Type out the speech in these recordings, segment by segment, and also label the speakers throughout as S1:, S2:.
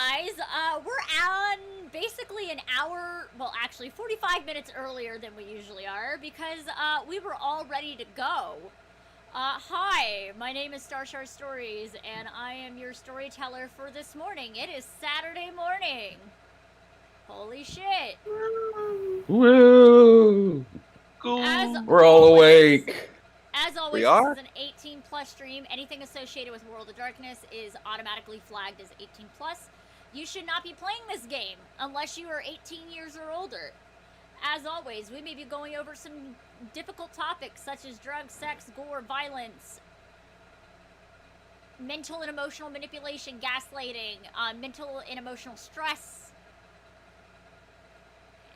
S1: guys. We're on basically an hour, well, actually 45 minutes earlier than we usually are because we were all ready to go. Hi, my name is Starshard.Stories, and I am your storyteller for this morning. It is Saturday morning. Holy shit.
S2: Woo! We're all awake.
S1: As always,
S3: We
S1: this
S3: are?
S1: is an 18-plus stream. Anything associated with World of Darkness is automatically flagged as 18-plus. You should not be playing this game unless you are 18 years or older. As always, we may be going over some difficult topics such as drugs, sex, gore, violence, mental and emotional manipulation, gaslighting, mental and emotional stress,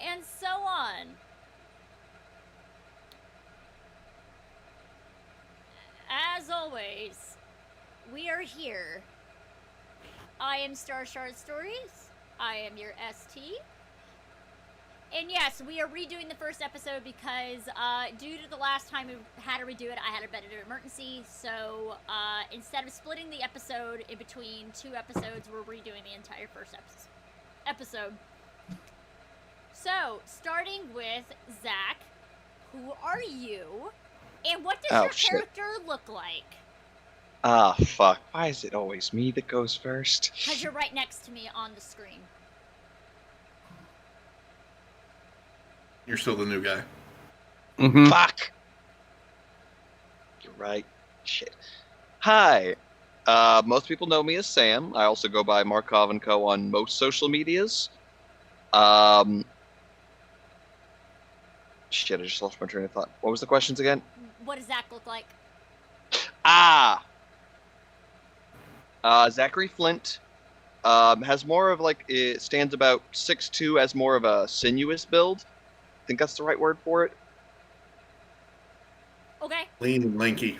S1: and so on. As always, we are here. I am Starshard.Stories. I am your ST. And yes, we are redoing the first episode because due to the last time we had to redo it, I had a bit of an emergency. So instead of splitting the episode in between two episodes, we're redoing the entire first episode. So, starting with Zack, who are you? And what does your character look like?
S3: Ah, fuck. Why is it always me that goes first?
S1: Because you're right next to me on the screen.
S4: You're still the new guy.
S2: Mm-hmm.
S3: Fuck! You're right. Shit. Hi. Most people know me as Sam. I also go by Markov & Co. on most social medias. Shit, I just lost my train of thought. What was the questions again?
S1: What does Zack look like?
S3: Zachary Flint. Has more of like, it stands about 6'2", as more of a sinuous build. I think that's the right word for it.
S1: Okay.
S4: Lean and lanky.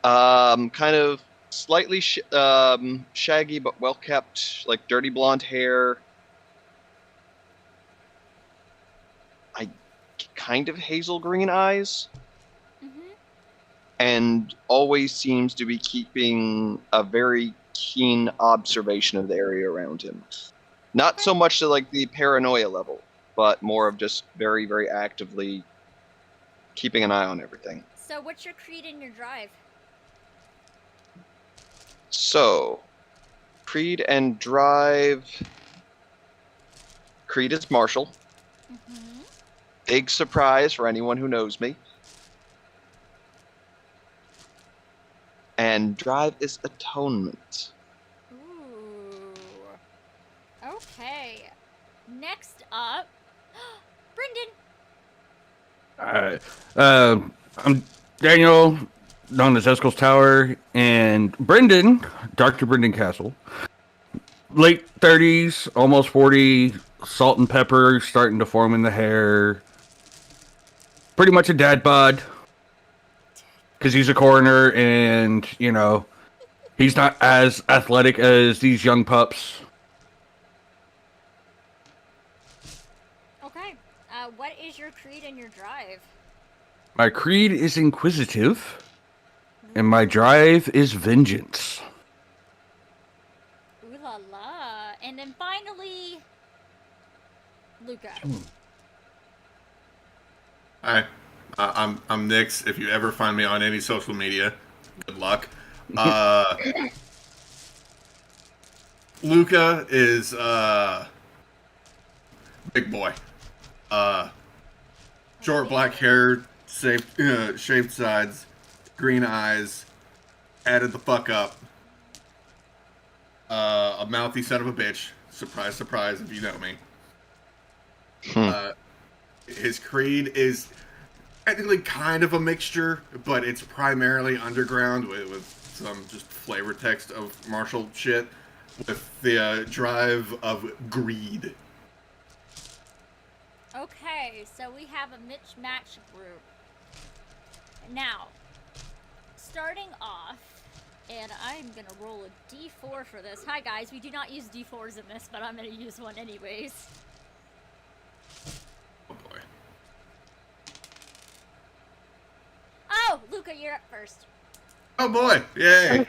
S3: Kind of slightly shaggy but well kept, like dirty blonde hair. Kind of hazel green eyes.
S1: Mm-hmm.
S3: And always seems to be keeping a very keen observation of the area around him. Not so much to like the paranoia level, but more of just very, very actively keeping an eye on everything.
S1: So what's your creed and your drive?
S3: So, creed and drive. Creed is martial.
S1: Mm-hmm.
S3: Big surprise for anyone who knows me. And drive is atonement.
S1: Ooh. Okay. Next up, Brenden.
S2: I'm Daniel, known as eskils.tower, and Brenden, Dr. Brenden Castle. Late 30s, almost 40, salt and pepper starting to form in the hair. Pretty much a dad bod. Because he's a coroner and, you know, he's not as athletic as these young pups.
S1: Okay. What is your creed and your drive?
S2: My creed is inquisitive, and my drive is vengeance.
S1: Ooh la la. And then finally, Luca.
S4: Hi, I'm Nix. If you ever find me on any social media, good luck. Luca is big boy. Short black hair, shaved sides, green eyes, added the fuck up. A mouthy son of a bitch. Surprise, surprise, if you know me. His creed is technically kind of a mixture, but it's primarily underground with some just flavor text of martial shit with the drive of greed.
S1: Okay, so we have a mismatch group. Now, starting off, and I'm gonna roll a d4 for this. Hi guys, we do not use d4s in this, but I'm gonna use one anyways.
S4: Oh boy.
S1: Oh, Luca, you're up first.
S4: Oh boy! Yay!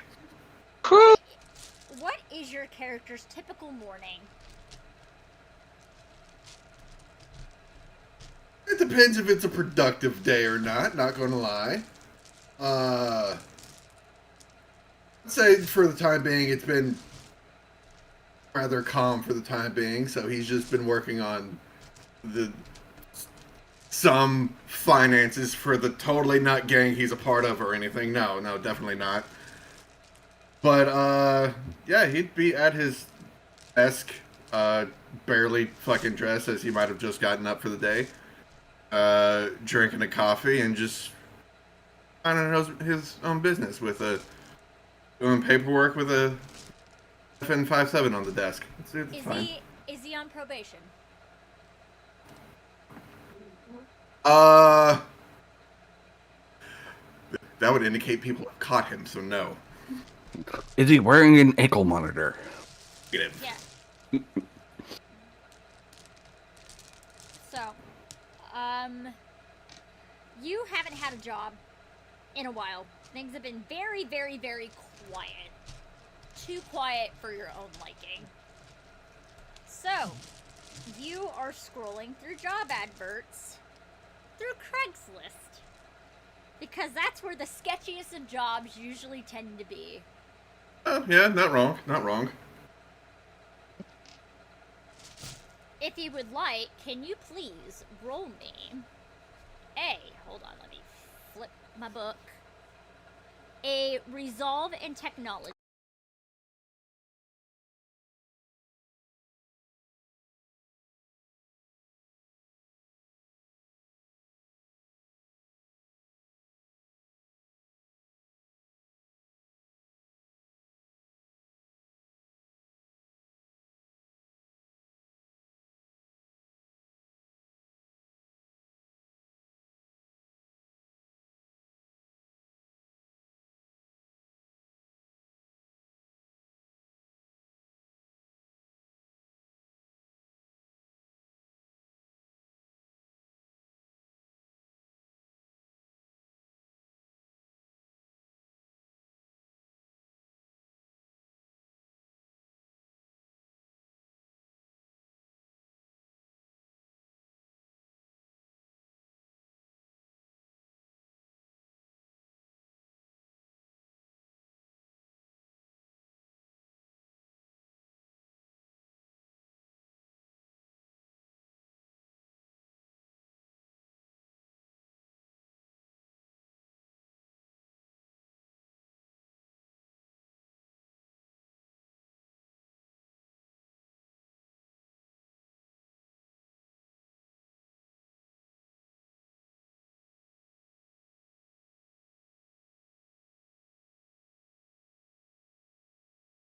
S1: what is your character's typical morning?
S4: It depends if it's a productive day or not gonna lie. I'd say for the time being, it's been rather calm for the time being, so he's just been working on some finances for the totally not gang he's a part of or anything. No, definitely not. But, yeah, he'd be at his desk, barely fucking dressed as he might have just gotten up for the day, drinking a coffee and just minding his own business with doing paperwork with a FN57 on the desk. It's fine.
S1: Is he on probation?
S4: That would indicate people have caught him, so no.
S2: Is he wearing an ankle monitor?
S4: Get him.
S1: Yeah. So, you haven't had a job in a while. Things have been very, very, very quiet. Too quiet for your own liking. So, you are scrolling through job adverts through Craigslist. Because that's where the sketchiest of jobs usually tend to be.
S4: Oh, yeah, not wrong.
S1: If you would like, can you please roll me hold on, let me flip my book. A resolve in technology.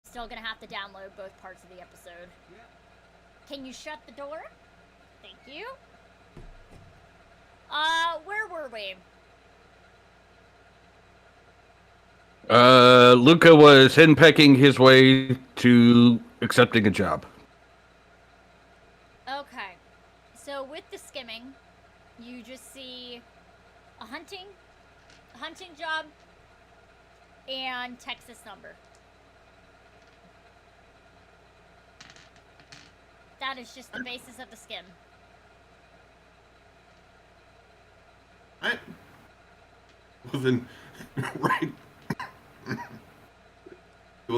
S1: Still gonna have to download both parts of the episode. Can you shut the door? Thank you. Where were we?
S2: Luca was henpecking his way to accepting a job.
S1: Okay. So with the skimming, you just see a hunting job and Texas number. That is just the basis of the skim.
S4: Alright. Well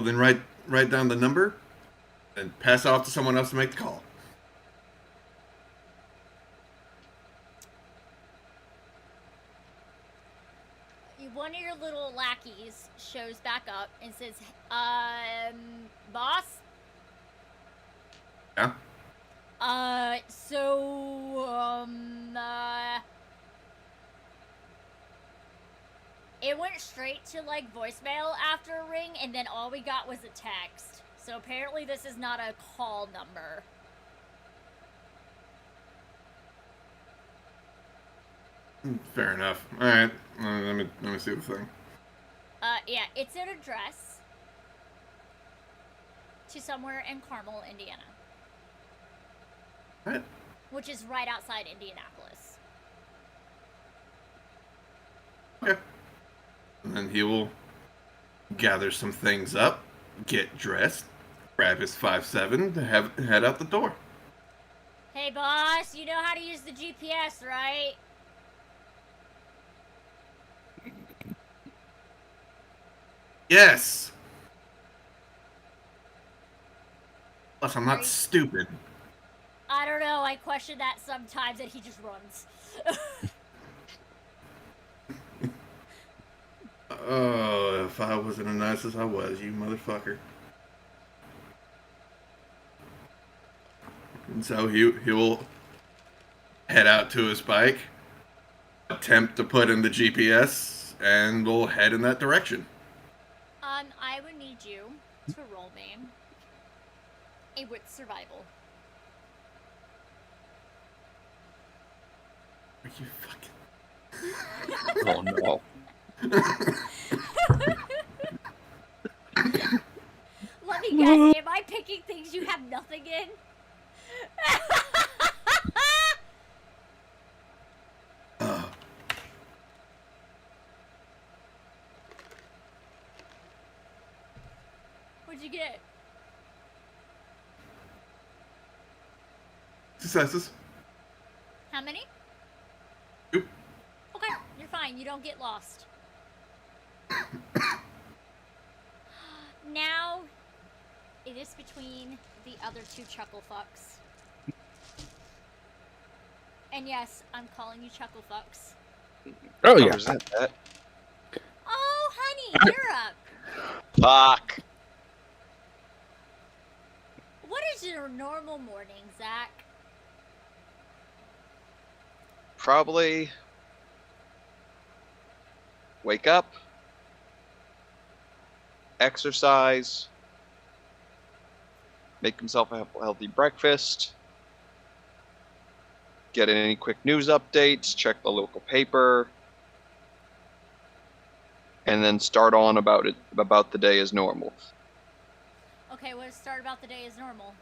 S4: then, write down the number and pass it off to someone else to make the call.
S1: One of your little lackeys shows back up and says, boss?
S4: Yeah?
S1: It went straight to, like, voicemail after a ring, and then all we got was a text. So apparently this is not a call number.
S4: Fair enough. Alright. Let me see the thing.
S1: Yeah, it's an address to somewhere in Carmel, Indiana.
S4: Alright.
S1: Which is right outside Indianapolis.
S4: Okay. And then he will gather some things up get dressed, grab his 5.7, head out the door.
S1: Hey, boss, you know how to use the GPS, right?
S4: Yes. Plus, I'm
S1: Are
S4: not
S1: you-
S4: stupid.
S1: I don't know, I question that sometimes and he just runs.
S4: Oh, if I wasn't as nice as I was, you motherfucker. And so he will head out to his bike, attempt to put in the GPS, and we'll head in that direction.
S1: I would need you to roll me a wit survival.
S4: Are you fucking...
S3: Oh no.
S1: Let me guess, am I picking things you have nothing in? What'd you get?
S4: Successes.
S1: How many?
S4: Oop.
S1: Okay, you're fine. You don't get lost. Now, it is between the other two chuckle fucks. And yes, I'm calling you chuckle fucks.
S2: Oh
S3: I
S2: yeah.
S3: resent that.
S1: Oh, honey, you're up.
S3: Fuck.
S1: What is your normal morning, Zack?
S3: Probably wake up, exercise, make himself a healthy breakfast, get any quick news updates, check the local paper, and then start on about the day as normal.
S1: Okay, what start about the day as normal?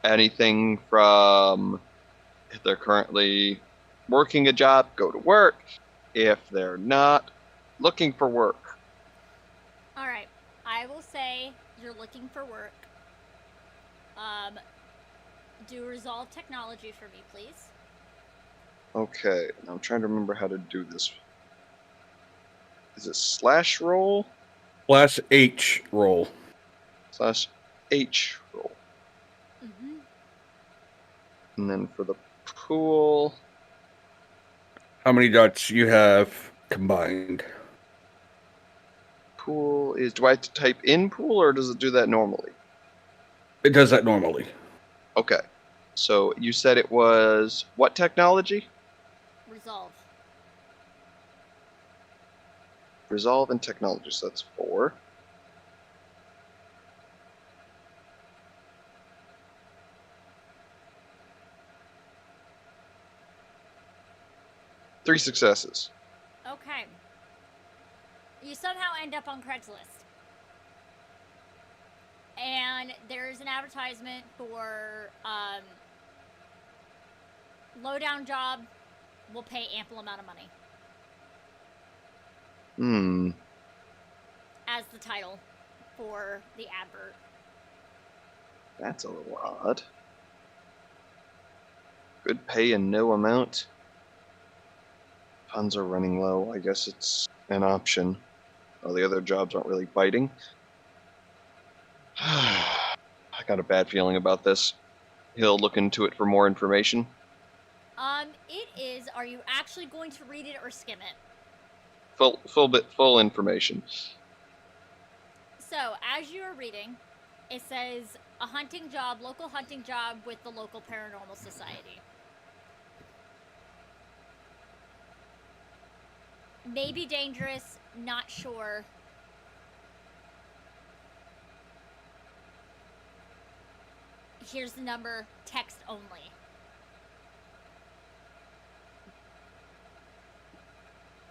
S3: Anything from if they're currently working a job, go to work. If they're not, looking for work.
S1: Alright, I will say you're looking for work. Do resolve technology for me, please.
S3: Okay, now I'm trying to remember how to do this. Is it slash roll?
S2: Slash H roll.
S3: Slash H roll.
S1: Mm-hmm.
S3: And then for the pool,
S2: How many dots you have combined?
S3: pool is, do I have to type in pool or does it do that normally?
S2: It does that normally.
S3: Okay, so you said it was what technology?
S1: Resolve.
S3: Resolve and technology, so that's 4. Three successes.
S1: Okay. You somehow end up on Craigslist. And there's an advertisement for lowdown job will pay ample amount of money as the title for the advert.
S3: That's a little odd. Good pay and no amount. Funds are running low. I guess it's an option. Well, the other jobs aren't really biting. I got a bad feeling about this. He'll look into it for more information.
S1: It is, are you actually going to read it or skim it?
S3: Full information.
S1: So, as you are reading, it says a hunting job, local hunting job with the local paranormal society. Maybe dangerous, not sure. Here's the number, text only.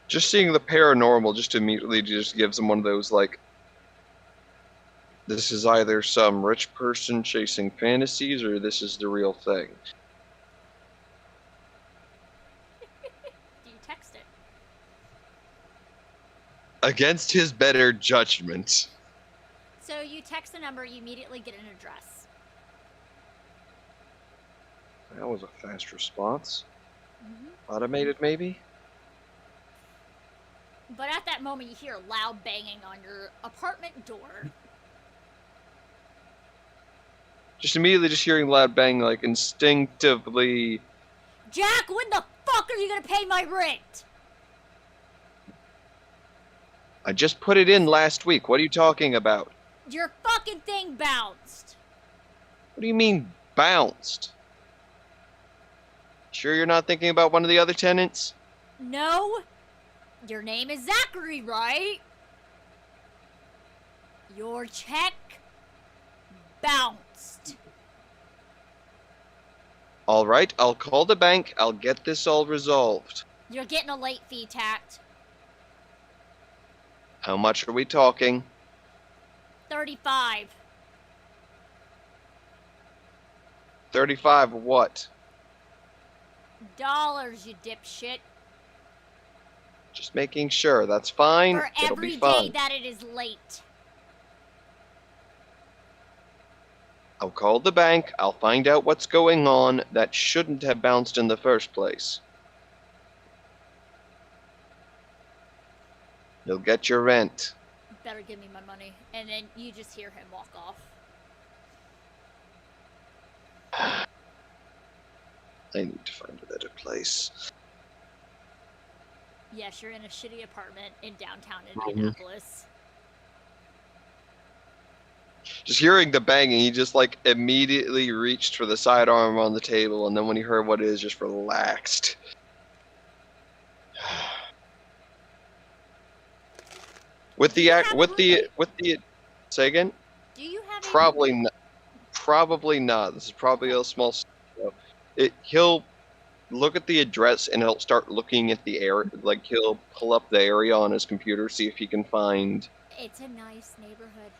S3: Just seeing the paranormal just immediately just gives him one of those, like, this is either some rich person chasing fantasies or this is the real thing.
S1: Do you text it?
S3: Against his better judgment.
S1: you text the number, you immediately get an address.
S3: That was a fast response.
S1: Mm-hmm.
S3: Automated, maybe?
S1: But at that moment, you hear loud banging on your apartment door.
S3: Just immediately just hearing loud bang, like, instinctively...
S1: Jack, when the fuck are you gonna pay my rent?
S3: I just put it in last week. What are you talking about?
S1: Your fucking thing bounced.
S3: What do you mean, bounced? Sure you're not thinking about one of the other tenants?
S1: No. Your name is Zachary, right? Your check bounced.
S3: All right, I'll call the bank. I'll get this all resolved.
S1: You're getting a late fee tacked.
S3: How much are we talking?
S1: 35.
S3: 35 what?
S1: Dollars, you dipshit.
S3: Just making sure. That's fine.
S1: For
S3: It'll
S1: every
S3: be
S1: day
S3: fine.
S1: that it is late.
S3: I'll call the bank. I'll find out what's going on. That shouldn't have bounced in the first place. You'll get your rent.
S1: Better give me my money. And then you just hear him walk off.
S3: I need to find a better place.
S1: Yes, you're in a shitty apartment in downtown Indianapolis.
S3: Just hearing the banging, he just like immediately reached for the sidearm on the table, and then when he heard what it is, just relaxed. With the say again?
S1: Do you have
S3: Probably not. Probably not. This is probably a small studio. He'll look at the address and he'll start looking at the area. Like he'll pull up the area on his computer, see if he can find.
S1: It's a nice neighborhood.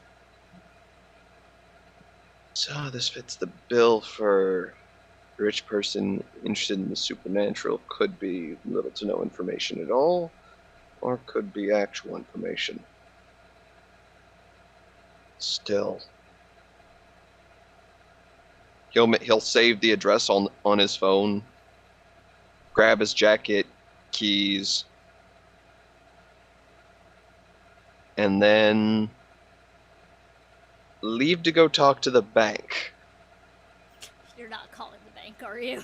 S3: So this fits the bill for a rich person interested in the supernatural. Could be little to no information at all, or could be actual information. Still. He'll save the address on his phone, grab his jacket, keys, and then leave to go talk to the bank.
S1: You're not calling the bank, are you?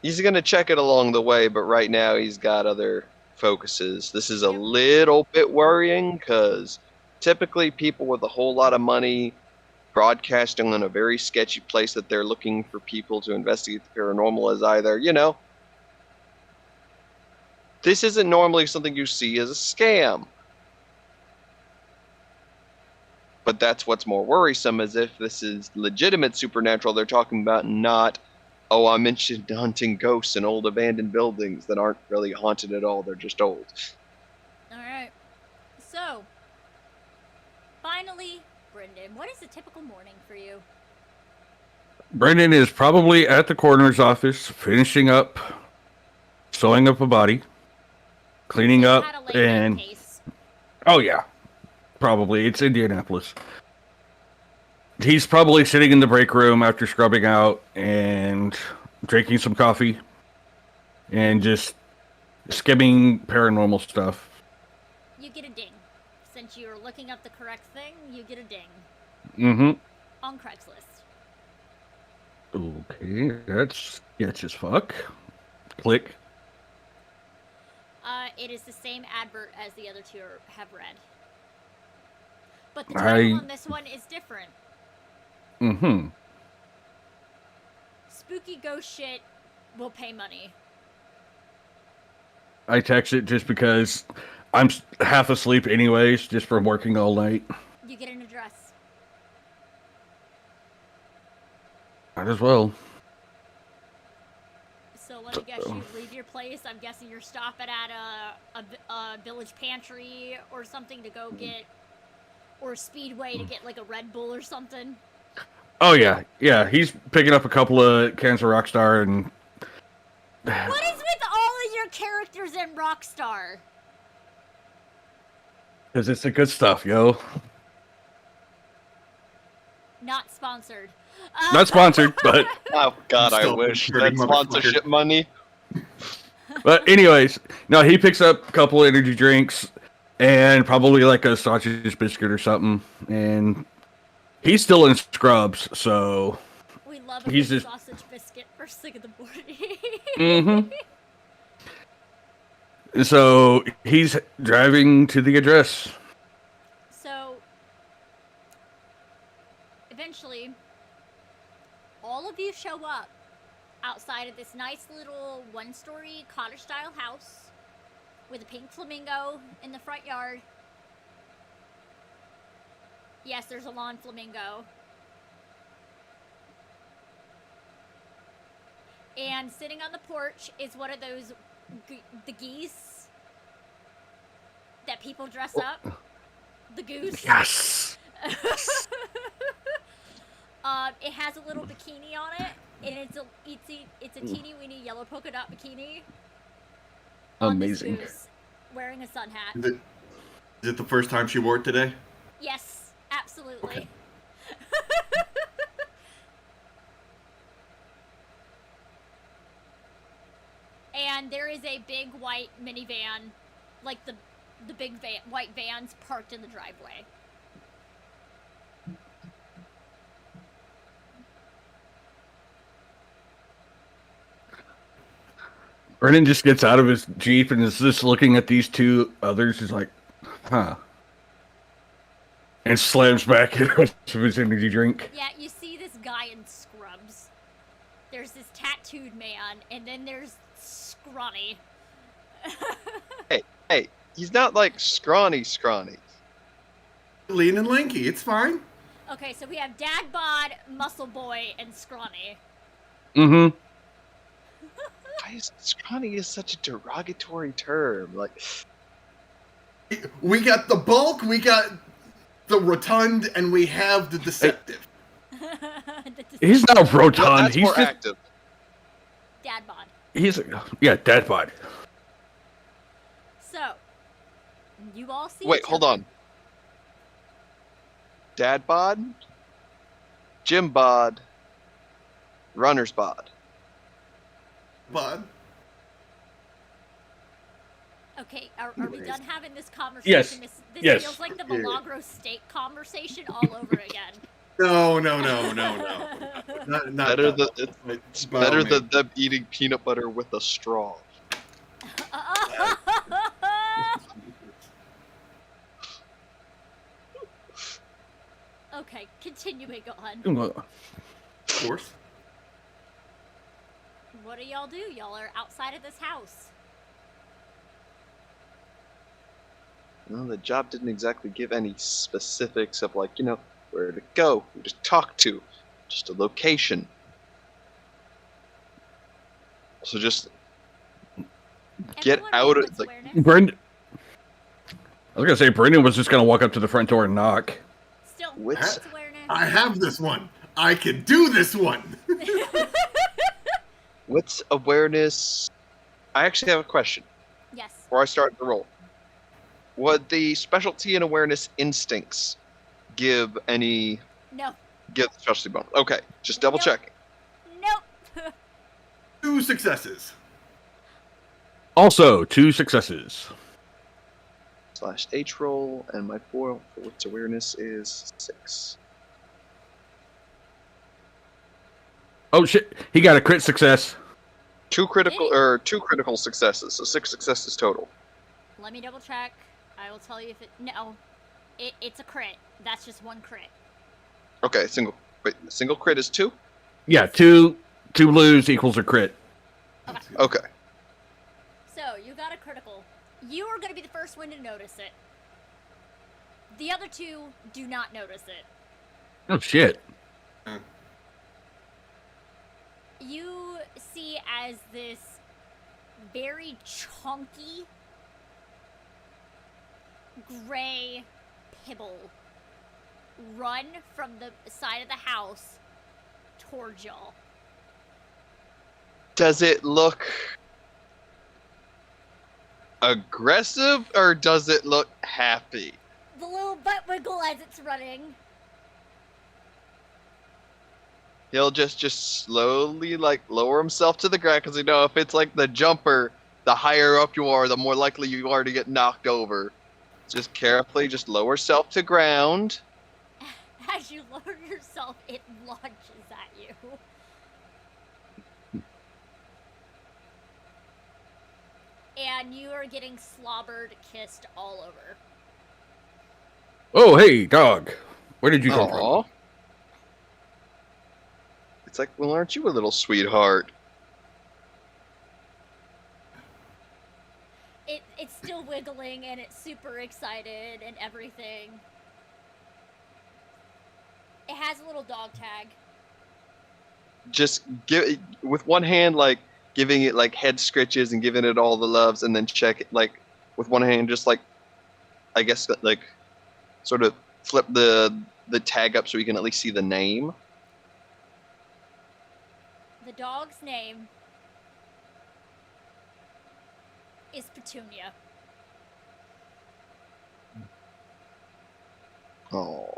S3: He's gonna check it along the way, but right now he's got other focuses. This is a little bit worrying because typically people with a whole lot of money broadcasting on a very sketchy place that they're looking for people to investigate the paranormal is either, this isn't normally something you see as a scam. But that's what's more worrisome, as if this is legitimate supernatural they're talking about, not, oh, I'm interested in hunting ghosts in old abandoned buildings that aren't really haunted at all, they're just old.
S1: Alright. So, finally, Brenden, what is a typical morning for you?
S2: Brenden is probably at the coroner's office, finishing up, sewing up a body, cleaning
S1: You
S2: up,
S1: had a late
S2: and...
S1: night case.
S2: Oh, yeah. Probably. It's Indianapolis. He's probably sitting in the break room after scrubbing out and drinking some coffee and just skimming paranormal stuff.
S1: You get a ding. Since you're looking up the correct thing, you get a ding.
S2: Mm-hmm.
S1: On Craigslist.
S2: Okay, that's sketch as fuck. Click.
S1: It is the same advert as the other two have read. But the title on this one is different.
S2: Mm-hmm.
S1: Spooky ghost shit will pay money.
S2: I text it just because I'm half asleep anyways, just from working all night.
S1: You get an address.
S2: Might as well.
S1: So let me guess, you leave your place. I'm guessing you're stopping at a village pantry or something to go get, or a Speedway to get like a Red Bull or something.
S2: Oh yeah, yeah. He's picking up a couple of cans of Rockstar and.
S1: What is with all of your characters in Rockstar?
S2: Because it's the good stuff, yo.
S1: Not sponsored.
S2: Not sponsored, but
S3: Oh God, I
S4: Still
S3: wish
S4: converting,
S3: that sponsorship money.
S2: anyways, no, he picks up a couple energy drinks and probably like a sausage biscuit or something, and he's still in scrubs, so
S1: We love a
S2: He's
S1: good
S2: just-
S1: sausage biscuit first thing in the morning.
S2: mm-hmm. So he's driving to the address.
S1: So, eventually, all of you show up outside of this nice little one-story cottage-style house with a pink flamingo in the front yard. Yes, there's a lawn flamingo. And sitting on the porch is one of those the geese that people dress up. The goose.
S2: Yes.
S1: It has a little bikini on it, and it's a teeny weeny yellow polka dot bikini. On this
S2: Amazing.
S1: goose, wearing a sun hat.
S4: Is it the first time she wore it today?
S1: Yes, absolutely.
S4: Okay.
S1: And there is a big white minivan, like the big white vans parked in the driveway.
S2: Brennan just gets out of his Jeep and is just looking at these two others. He's like, huh. And slams back into his energy drink.
S1: Yeah, you see this guy in scrubs. There's this tattooed man, and then there's Scrawny.
S3: Hey, he's not like scrawny.
S4: Lean and lanky, it's fine.
S1: Okay, so we have Dad Bod, Muscle Boy, and Scrawny.
S2: Mm-hmm.
S3: Why is scrawny is such a derogatory term? Like,
S4: We got the bulk, we got the rotund, and we have the deceptive.
S2: He's not
S3: well,
S2: rotund.
S3: that's
S2: He's
S3: more
S2: just,
S3: active.
S1: Dad Bod.
S2: he's, yeah, dad bod.
S1: So, you all see
S3: Wait,
S1: each
S3: hold
S1: other.
S3: on. Dad bod, Jim bod, runner's bod.
S4: Bud.
S1: Okay, are we
S4: Anyways.
S1: done having this conversation?
S2: Yes,
S1: This
S2: yes.
S1: feels like the
S4: Yeah.
S1: Milagro steak conversation all over again.
S4: No. Not
S3: Better
S4: that.
S3: than it's
S4: By
S3: better
S4: all
S3: than
S4: means.
S3: them eating peanut butter with a straw.
S1: Okay, continuing on.
S4: Of course.
S1: What do y'all do? Y'all are outside of this house.
S3: Well, the job didn't exactly give any specifics of like, where to go, who to talk to, just a location. So just get
S1: Everyone
S3: out
S1: roll
S3: of
S1: wits
S3: the.
S1: awareness.
S2: Brendan. I was gonna say Brendan was just gonna walk up to the front door and knock.
S1: Still,
S3: Wits-
S1: wits awareness.
S4: I have this one. I can do this one.
S3: What's awareness? I actually have a question
S1: Yes.
S3: before I start the roll. Would the specialty and awareness instincts give the
S1: No.
S3: specialty bonus? Okay, just double
S1: Nope.
S3: checking.
S1: Nope.
S4: 2 successes.
S2: Also, 2 successes.
S3: /H roll, and my 4 for wits awareness is 6.
S2: Oh shit, he got a crit success.
S3: Two critical successes, so 6 successes total.
S1: Let me double check. I will tell you if it. No. It's a crit. That's just one crit.
S3: Okay, single crit is 2?
S2: Yeah, two blues equals a crit.
S3: Okay.
S1: So, you got a critical. You are going to be the first one to notice it. The other two do not notice it.
S2: Oh shit.
S1: You see as this very chunky gray pibble run from the side of the house towards y'all.
S3: Does it look aggressive or does it look happy?
S1: The little butt wiggle as it's running.
S3: he'll just slowly like lower himself to the ground because if it's like the jumper, the higher up you are, the more likely you are to get knocked over. Just carefully, just lower self to ground.
S1: As you lower yourself, it launches at you. And you are getting slobbered, kissed all over.
S2: Oh, hey, dog. Where did you come from?
S3: Aw. It's like, well, aren't you a little sweetheart?
S1: It's still wiggling and it's super excited and everything. It has a little dog tag.
S3: Just give with one hand, like giving it like head scritches and giving it all the loves, and then check it like with one hand, just like I guess like sort of flip the tag up so we can at least see the name.
S1: The dog's name is Petunia.
S3: Oh.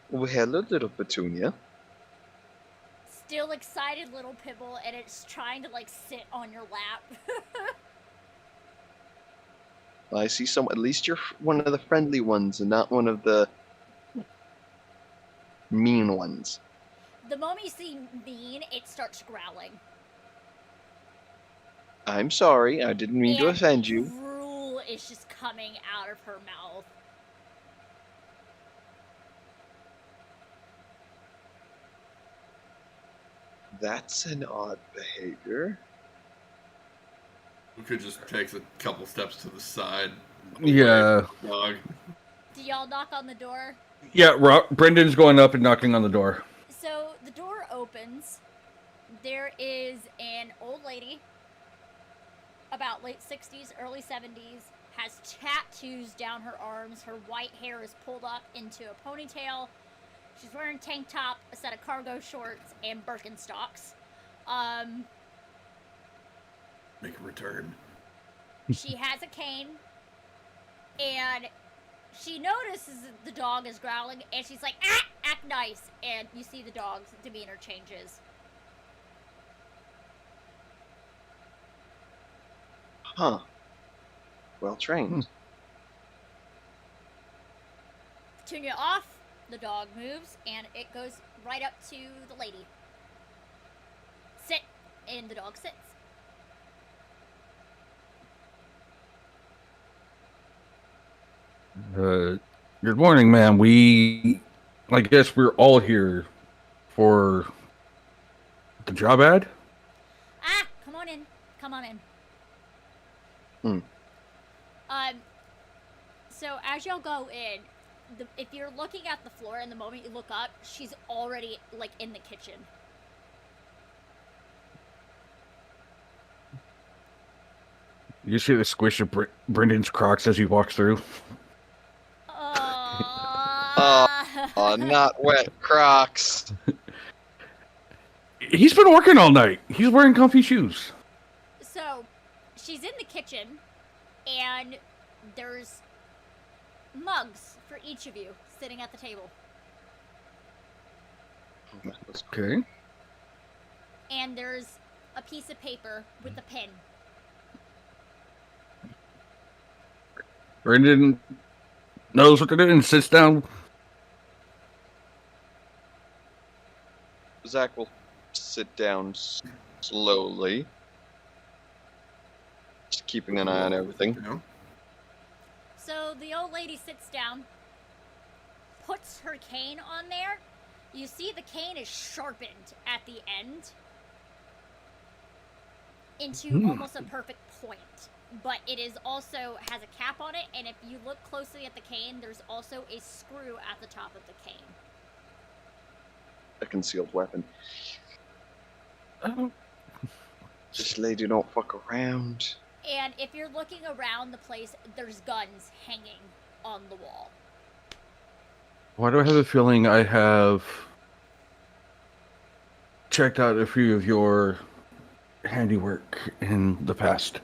S3: Well, hello, little Petunia.
S1: Still excited little Pibble, and it's trying to like sit on your lap.
S3: I see some. At least you're one of the friendly ones, and not one of the mean ones.
S1: The moment you see mean, it starts growling.
S3: I'm sorry. I didn't mean to offend you.
S1: Drool is just coming out of her mouth.
S3: That's an odd behavior.
S4: Luca just takes a couple steps to the side.
S2: Yeah.
S4: Dog.
S1: Do y'all knock on the door?
S2: Yeah, Brendan's going up and knocking on the door.
S1: So the door opens. There is an old lady, about late 60s, early 70s, has tattoos down her arms. Her white hair is pulled up into a ponytail. She's wearing a tank top, a set of cargo shorts, and Birkenstocks.
S4: Make a return.
S1: She has a cane, and she notices that the dog is growling, and she's like, ah, act nice. And you see the dog's demeanor changes.
S3: Huh. Well trained.
S1: Petunia off, the dog moves, and it goes right up to the lady. Sit, and the dog sits.
S2: Good morning, ma'am. I guess we're all here for the job ad.
S1: Ah, come on in. Come on in. So as y'all go in, if you're looking at the floor and the moment you look up, she's already, like, in the kitchen.
S2: You see the squish of Brendan's Crocs as he walks through.
S3: Oh, not wet Crocs.
S2: He's been working all night. He's wearing comfy shoes.
S1: So, she's in the kitchen, and there's mugs for each of you sitting at the table.
S2: Okay.
S1: And there's a piece of paper with a pen.
S2: Brendan knows what to do and sits down.
S3: Zack will sit down slowly, just keeping an eye on everything.
S1: So the old lady sits down, puts her cane on there. You see the cane is sharpened at the end into almost a perfect point. But it is also has a cap on it, and if you look closely at the cane, there's also a screw at the top of the cane.
S3: A concealed weapon.
S2: Oh.
S3: This lady don't fuck around.
S1: And if you're looking around the place, there's guns hanging on the wall.
S2: Why do I have a feeling I have checked out a few of your handiwork in the past?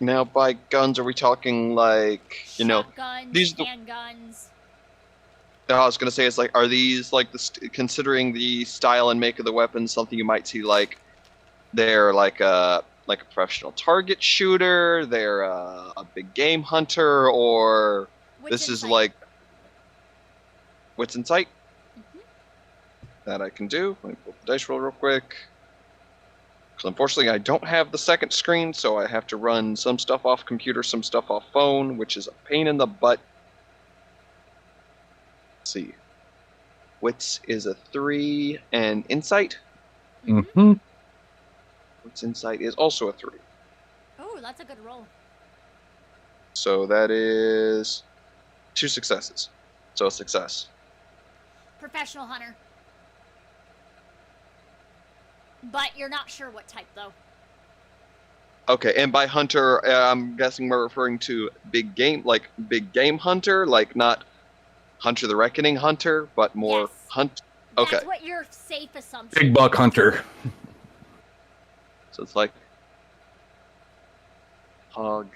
S3: Now, by guns, are we talking like,
S1: Shotguns,
S3: these
S1: handguns.
S3: I was gonna say, it's like, are these like considering the style and make of the weapons something you might see like they're like a professional target shooter, they're a big game hunter, or
S1: Which
S3: this is
S1: insight?
S3: like what's in sight?
S1: Mhm.
S3: That I can do. Let me pull the dice roll real quick. Because unfortunately, I don't have the second screen, so I have to run some stuff off computer, some stuff off phone, which is a pain in the butt. Let's see. Wits is a 3, and insight.
S2: Mm-hmm.
S3: Wits insight is also a 3.
S1: Oh, that's a good roll.
S3: So that is 2 successes. So a success.
S1: Professional hunter. But you're not sure what type, though.
S3: Okay, and by hunter, I'm guessing we're referring to big game hunter, like not Hunter the Reckoning hunter, but more
S1: Yes.
S3: hunt.
S1: That's
S3: Okay,
S1: what your safe assumption
S2: Big buck hunter.
S3: so it's like hog,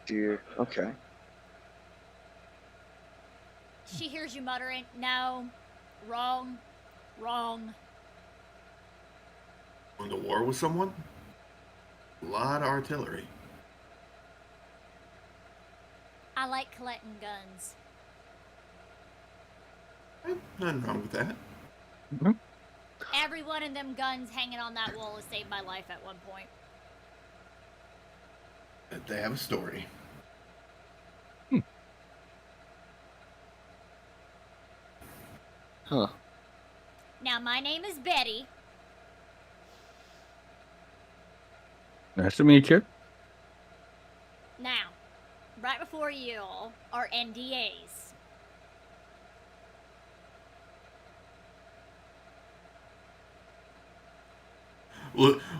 S3: deer. Okay,
S1: She hears you muttering, no, wrong, wrong.
S4: Going to war with someone? A lot of artillery.
S1: I like collecting guns.
S4: Nothing wrong with that.
S1: Every one of them guns hanging on that wall has saved my life at one point.
S4: But they have a story.
S3: huh?
S1: Now, my name is Betty.
S2: Nice to meet you.
S1: Now, right before you all are NDAs.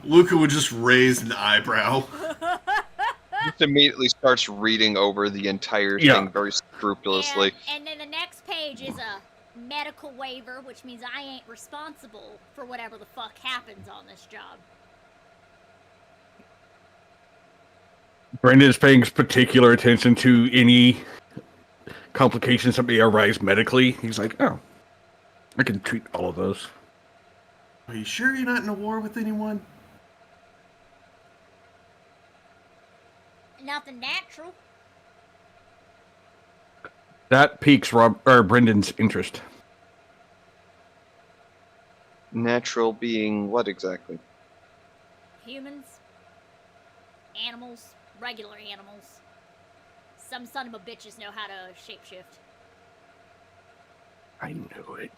S4: Luca would just raise an eyebrow.
S3: Just immediately starts reading over the entire
S2: Yeah.
S3: thing very scrupulously.
S1: And then the next page is a medical waiver, which means I ain't responsible for whatever the fuck happens on this job.
S2: Brenden is paying particular attention to any complications that may arise medically. He's like, oh, I can treat all of those.
S4: Are you sure you're not in a war with anyone?
S1: Nothing natural.
S2: That piques Brendan's interest.
S3: Natural being what exactly?
S1: Humans, animals, regular animals. Some son of a bitches know how to shapeshift.
S2: I knew it.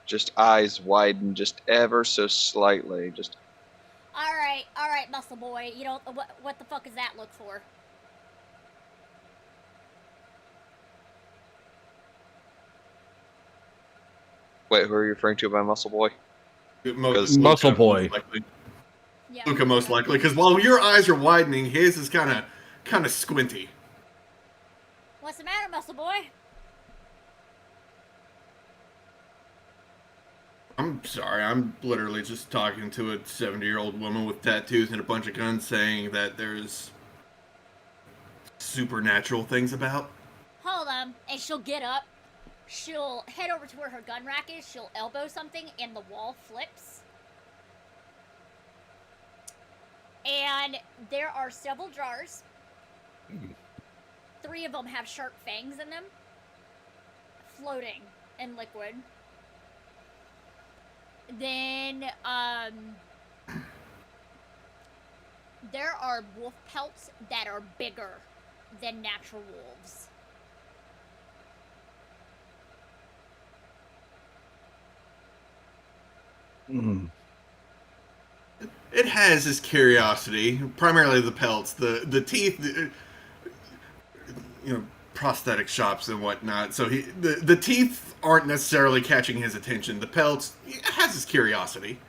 S3: Just eyes widen just ever so slightly. Just
S1: All right, muscle boy. You know what the fuck is that look for?
S3: wait, who are you referring to by Muscle Boy?
S4: Luca,
S2: Muscle boy.
S4: most likely.
S1: Yeah.
S4: Luca, most likely, because while your eyes are widening, his is kind of squinty.
S1: What's the matter, muscle boy?
S4: I'm sorry, I'm literally just talking to a 70-year-old woman with tattoos and a bunch of guns saying that there's supernatural things about.
S1: Hold on, and she'll get up. She'll head over to where her gun rack is. She'll elbow something, and the wall flips. And there are several jars. 3 of them have sharp fangs in them, floating in liquid. Then, there are wolf pelts that are bigger than natural wolves.
S2: Mm.
S4: It has his curiosity, primarily the pelts, the teeth, prosthetic shops and whatnot. So the teeth aren't necessarily catching his attention. The pelts, it has his curiosity.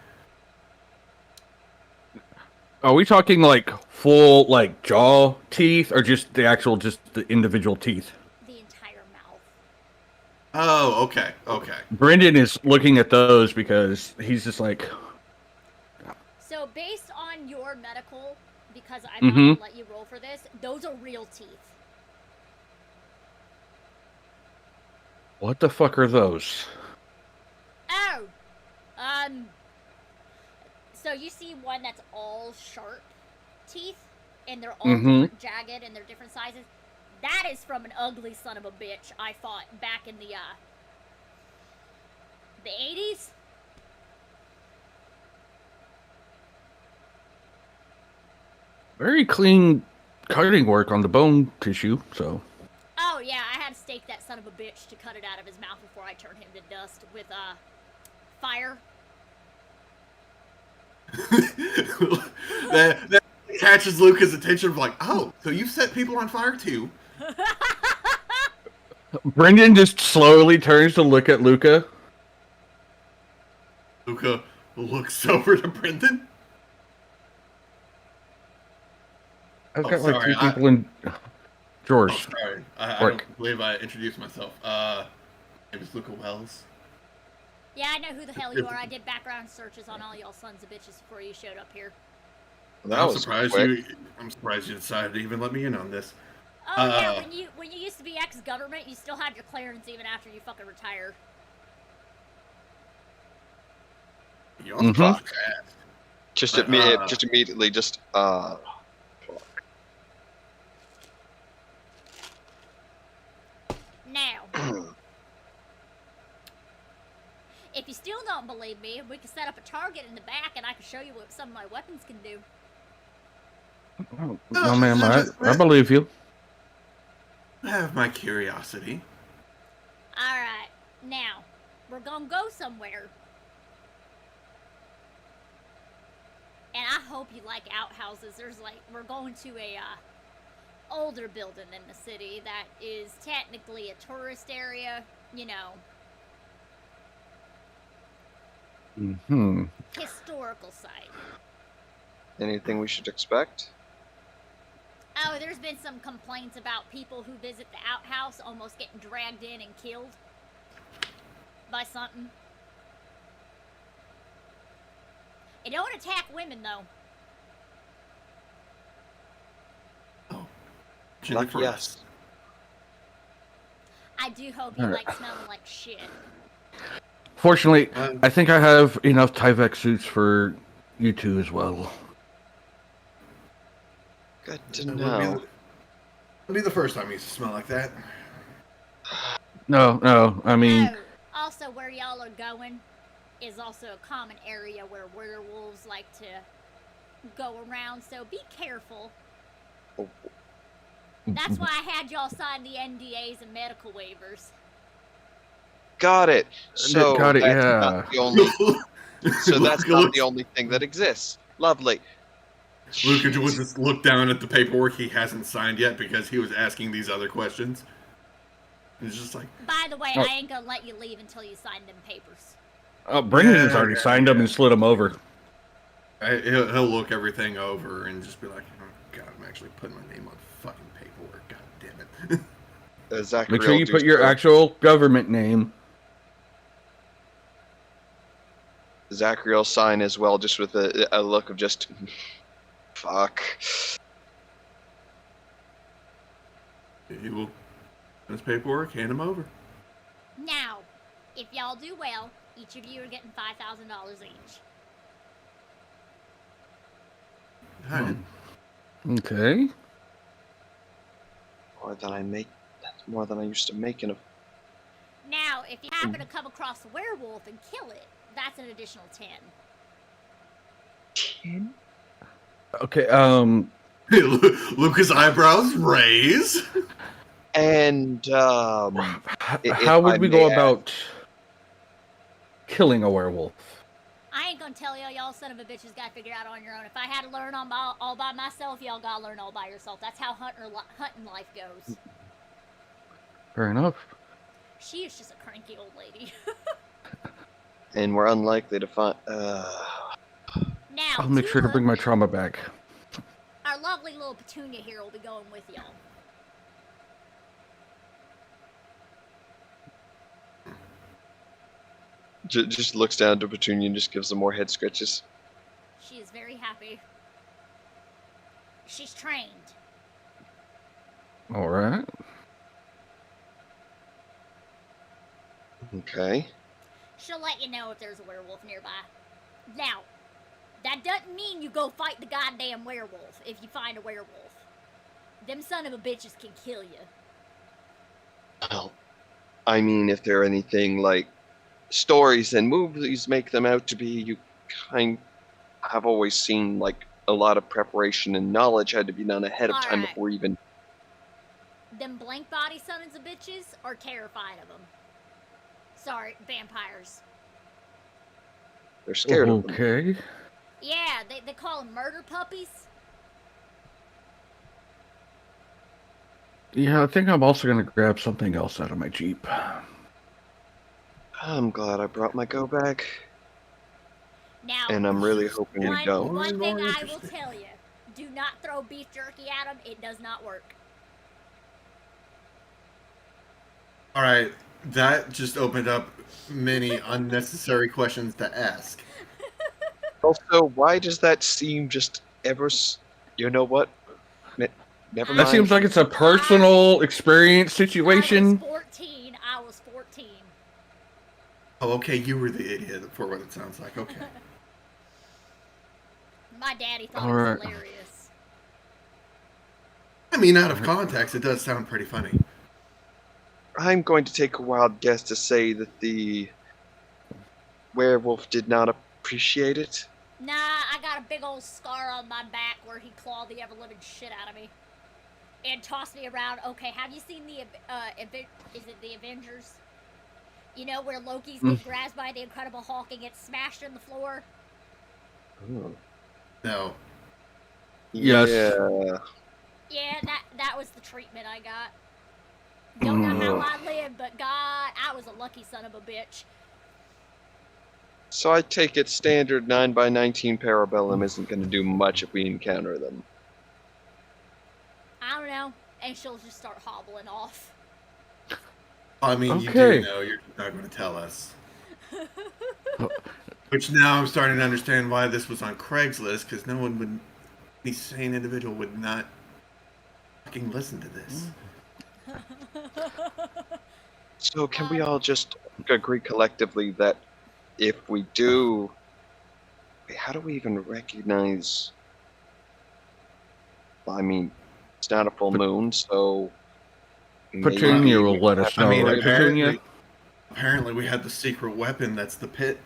S2: Are we talking like full like jaw teeth, or just the individual teeth?
S1: The entire mouth.
S4: Oh, okay.
S2: Brendan is looking at those because he's just like,
S1: So based on your medical, because I'm not
S2: Mhm.
S1: going to let you roll for this, those are real teeth.
S2: What the fuck are those?
S1: Oh, so you see one that's all sharp teeth, and they're all
S2: Mm-hmm.
S1: different, jagged, and they're different sizes. That is from an ugly son of a bitch I fought back in the 80s.
S2: Very clean cutting work on the bone tissue, so.
S1: Oh yeah, I had to stake that son of a bitch to cut it out of his mouth before I turned him to dust with fire.
S4: that catches Luca's attention of like, oh, so you set people on fire too?
S2: Brenden just slowly turns to look at Luca.
S4: Luca looks over to Brenden.
S2: I've
S4: Oh,
S2: got like
S4: sorry,
S2: three people in
S4: Oh,
S2: drawers.
S4: sorry. I
S2: Work.
S4: don't believe I introduced myself. My name is Luca Wells.
S1: Yeah, I know who the hell you are. I did background searches on all y'all sons of bitches before you showed up here.
S3: That
S4: I'm
S3: was
S4: surprised
S3: quick.
S4: I'm surprised you decided to even let me in on this.
S1: Oh yeah, when you used to be ex-government, you still had your clearance even after you fucking retire.
S4: You're
S2: Mhm.
S3: Fuck.
S4: fast.
S3: Just
S4: But,
S3: immediately,
S1: Now, if you still don't believe me, we can set up a target in the back, and I can show you what some of my weapons can do.
S2: Oh, no, ma'am, I believe you.
S4: I have my curiosity.
S1: Alright, now, we're gonna go somewhere. And I hope you like outhouses. We're going to a, older building in the city that is technically a tourist area, you know,
S2: Mm-hmm.
S1: historical site.
S3: anything we should expect?
S1: Oh, there's been some complaints about people who visit the outhouse almost getting dragged in and killed by something. It don't attack women, though.
S3: Lucky yes.
S1: I do hope you
S2: Alright.
S1: like smelling like shit.
S2: Fortunately, I think I have enough Tyvek suits for you two as well.
S3: Good to
S4: It
S3: know.
S4: would be the first time you used to smell like that.
S2: No, I mean,
S1: Oh, also where y'all are going is also a common area where werewolves like to go around, so be careful.
S3: Oh.
S1: That's why I had y'all sign the NDAs and medical waivers.
S3: Got it. So
S2: got it,
S3: that's
S2: yeah.
S3: not the only. So that's not
S4: Luca
S3: the only thing that exists. Lovely.
S4: Luca
S3: Jeez.
S4: would just look down at the paperwork he hasn't signed yet because he was asking these other questions. He's just like,
S1: By the way,
S2: Oh.
S1: I ain't gonna let you leave until you sign them papers.
S2: Brendan has already signed them and slid them over.
S4: he'll look everything over and just be like, oh god, I'm actually putting my name on fucking paperwork. God damn it.
S3: Zach
S2: Make sure
S3: will
S2: you
S3: do
S2: put your
S3: so.
S2: actual government name.
S3: Zachary will sign as well, just with a look of just fuck.
S4: He will his paperwork, hand him over.
S1: Now, if y'all do well, each of you are getting $5,000 each.
S4: Alright.
S2: Okay.
S3: More than I make. That's more than I used to make in a.
S1: Now, if you happen to come across a werewolf and kill it, that's an additional 10.
S3: 10?
S2: Okay,
S4: Luca's eyebrows raise.
S3: And
S2: how would we go about killing a werewolf?
S1: I ain't gonna tell y'all son of a bitches gotta figure out on your own. If I had to learn all by myself, y'all gotta learn all by yourself. That's how hunting life goes.
S2: Fair enough.
S1: She is just a cranky old lady.
S3: And we're unlikely to find.
S1: Now,
S2: I'll make sure to bring my trauma back.
S1: our lovely little Petunia here will be going with y'all.
S3: Just looks down to Petunia and just gives them more head scratches.
S1: She is very happy. She's trained.
S2: All right.
S3: Okay.
S1: She'll let you know if there's a werewolf nearby. Now, that doesn't mean you go fight the goddamn werewolf if you find a werewolf. Them son of a bitches can kill you.
S3: Well, I mean, if they're anything like stories and movies make them out to be, you kind have always seen like a lot of preparation and knowledge had to be done ahead of time
S1: Alright.
S3: before even.
S1: Them blank body sons of bitches are terrified of them. Sorry, vampires.
S3: They're scared of them.
S2: Okay.
S1: Yeah, they call them murder puppies.
S2: Yeah, I think I'm also gonna grab something else out of my Jeep.
S3: I'm glad I brought my go bag,
S1: Now,
S3: and I'm really hoping to go.
S1: one thing
S4: More
S1: I will
S4: interesting.
S1: tell you. Do not throw beef jerky at them. It does not work.
S4: All right, that just opened up many unnecessary questions to ask.
S3: Also, why does that seem just ever? You know what? Never
S1: That
S3: mind.
S2: That seems like it's a personal experience situation.
S1: I was 14.
S4: Oh, okay, you were the idiot for what it sounds like. Okay.
S1: My daddy thought
S2: All
S1: it was
S2: right.
S1: hilarious.
S4: I mean, out of context, it does sound pretty funny.
S3: I'm going to take a wild guess to say that the werewolf did not appreciate it.
S1: Nah, I got a big old scar on my back where he clawed the ever-living shit out of me. And tossed me around. Okay, have you seen the, is it the Avengers? You know, where Loki's get grabbed by the Incredible Hulk and gets smashed on the floor?
S4: No.
S2: Yes.
S3: Yeah.
S1: Yeah, that was the treatment I got. Don't know how I lived, but God, I was a lucky son of a bitch.
S3: So I take it standard 9x19 Parabellum isn't going to do much if we encounter them.
S1: I don't know. And she'll just start hobbling off.
S4: I mean,
S2: Okay.
S4: you do know, you're not going to tell us. Which now I'm starting to understand why this was on Craigslist, because no one would, any sane individual would not fucking listen to this.
S3: So can we all just agree collectively that if we do... Wait, how do we even recognize... I mean, it's not a full moon, so...
S2: Petunia will let us know,
S4: I mean,
S2: right, Petunia?
S4: apparently we had the secret weapon that's the pit.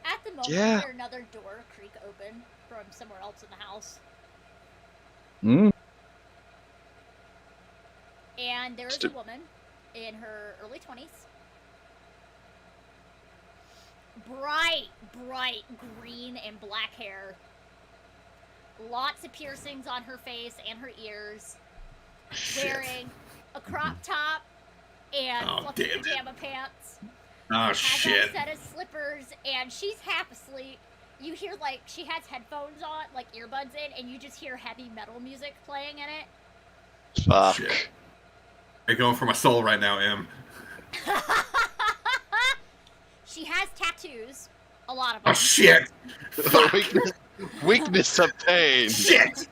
S1: At the moment,
S3: Yeah.
S1: I hear another door creak open from somewhere else in the house.
S2: Mm.
S1: And there is a woman in her early 20s. Bright green and black hair. Lots of piercings on her face and her ears. Wearing a crop top and fluffy
S4: damn it.
S1: pajama pants.
S4: Oh,
S1: Has
S4: shit.
S1: a set of slippers, and she's half asleep. You hear, like, she has headphones on, like earbuds in, and you just hear heavy metal music playing in it.
S3: Fuck.
S4: Shit. You're going for my soul right now, Em.
S1: She has tattoos. A lot of
S4: Oh,
S1: them.
S4: shit.
S3: Weakness obtained.
S4: Shit.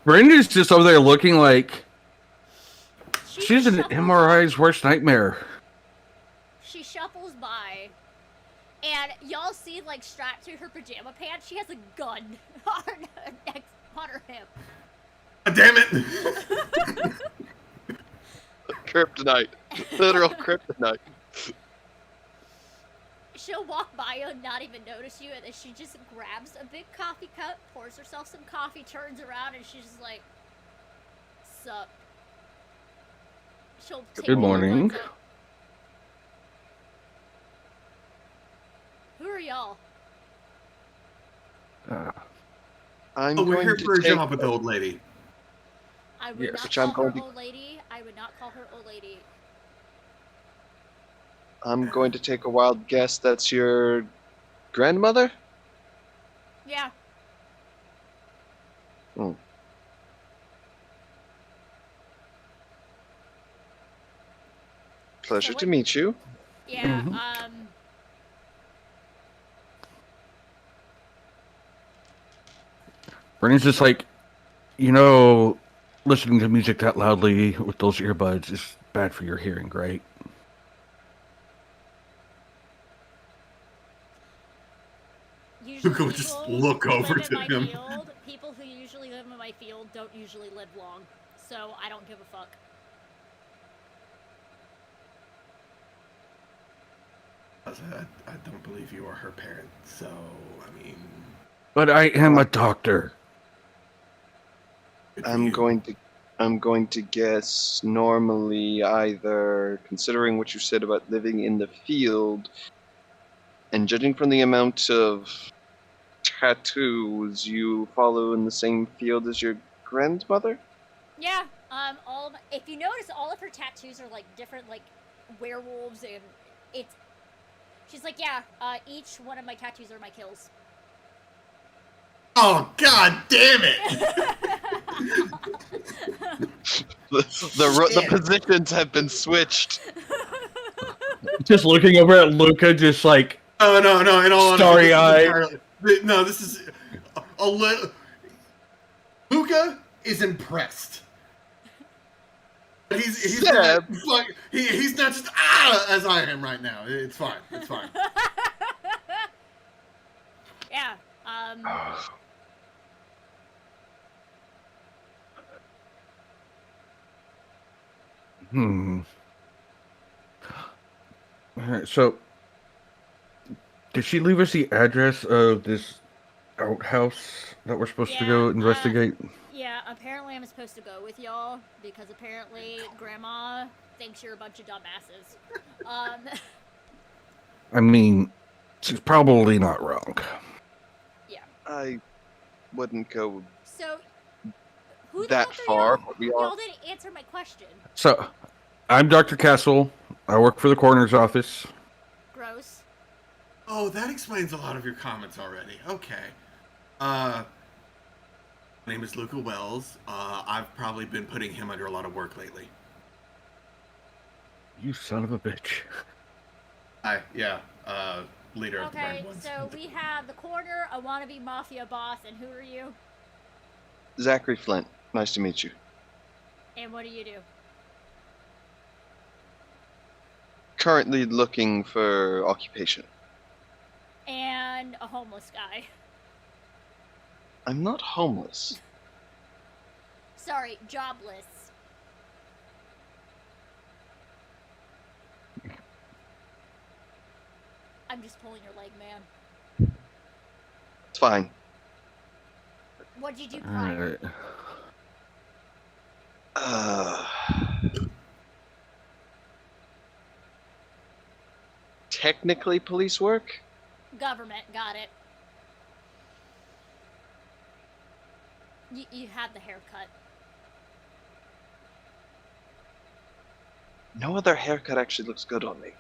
S2: Brenda's just over there looking like she's an
S1: shuffles
S2: MRI's worst nightmare.
S1: She shuffles by, and y'all see, like, strapped to her pajama pants, she has a gun on her hip.
S4: God damn it.
S3: Kryptonite. Literal kryptonite.
S1: She'll walk by you and not even notice you, and then she just grabs a big coffee cup, pours herself some coffee, turns around, and she's just like, sup. She'll take
S2: Good
S1: the
S2: morning.
S1: earbuds up. Who are y'all?
S3: I'm
S4: Oh, we're
S3: going
S4: here
S3: to
S4: for a
S3: take...
S4: job with the old lady.
S1: I would
S2: Yes.
S1: not
S3: Which
S1: call
S3: I'm
S1: her
S3: going to-
S1: old lady. I would not call her old lady.
S3: I'm going to take a wild guess that's your grandmother?
S1: Yeah.
S3: Hmm. Pleasure
S1: So
S3: to
S1: what-
S3: meet you.
S1: Yeah,
S2: Mhm. Brenda's just like, listening to music that loudly with those earbuds is bad for your hearing, right?
S1: Usually
S4: Luca would just
S1: people
S4: look
S1: who
S4: over
S1: live in
S4: to
S1: my
S4: him.
S1: field, people who usually live in my field don't usually live long. So I don't give a fuck.
S4: I don't believe you are her parent, so, I mean...
S2: But I am a doctor.
S4: good for
S3: I'm
S4: you.
S3: going to guess normally either considering what you said about living in the field and judging from the amount of tattoos you follow in the same field as your grandmother?
S1: Yeah. If you notice, all of her tattoos are like different, like werewolves, and it's. She's like, yeah. Each one of my tattoos are my kills.
S4: Oh, god damn it!
S3: The positions have been switched.
S2: Just looking over at Luca, just like
S4: No, in all honesty,
S2: Starry-eyed.
S4: this is a little... Luca is impressed. He's not, he's not just as I am right now. It's fine.
S1: Yeah.
S2: Alright, so did she leave us the address of this outhouse that we're supposed to go investigate?
S1: Yeah, apparently I'm supposed to go with y'all because apparently Grandma thinks you're a bunch of dumbasses.
S2: I mean, she's probably not wrong.
S1: Yeah.
S3: I wouldn't go
S1: So, who the
S3: that
S1: fuck are
S3: far,
S1: y'all?
S3: but we are.
S1: Y'all didn't answer my question.
S2: So, I'm Dr. Castle. I work for the coroner's office.
S1: Gross.
S4: Oh, that explains a lot of your comments already. Okay. My name is Luca Wells. I've probably been putting him under a lot of work lately.
S2: You son of a bitch.
S4: Leader of the
S1: Okay,
S4: Burned Ones.
S1: so we have the coroner, a wannabe mafia boss, and who are you?
S3: Zachary Flint. Nice to meet you.
S1: And what do you do?
S3: Currently looking for occupation.
S1: And a homeless guy.
S3: I'm not homeless.
S1: Sorry, jobless. I'm just pulling your leg, man.
S3: It's fine.
S1: What did you do prior?
S3: Technically police work?
S1: Government, got it. You had the haircut.
S3: No other haircut actually looks good on me.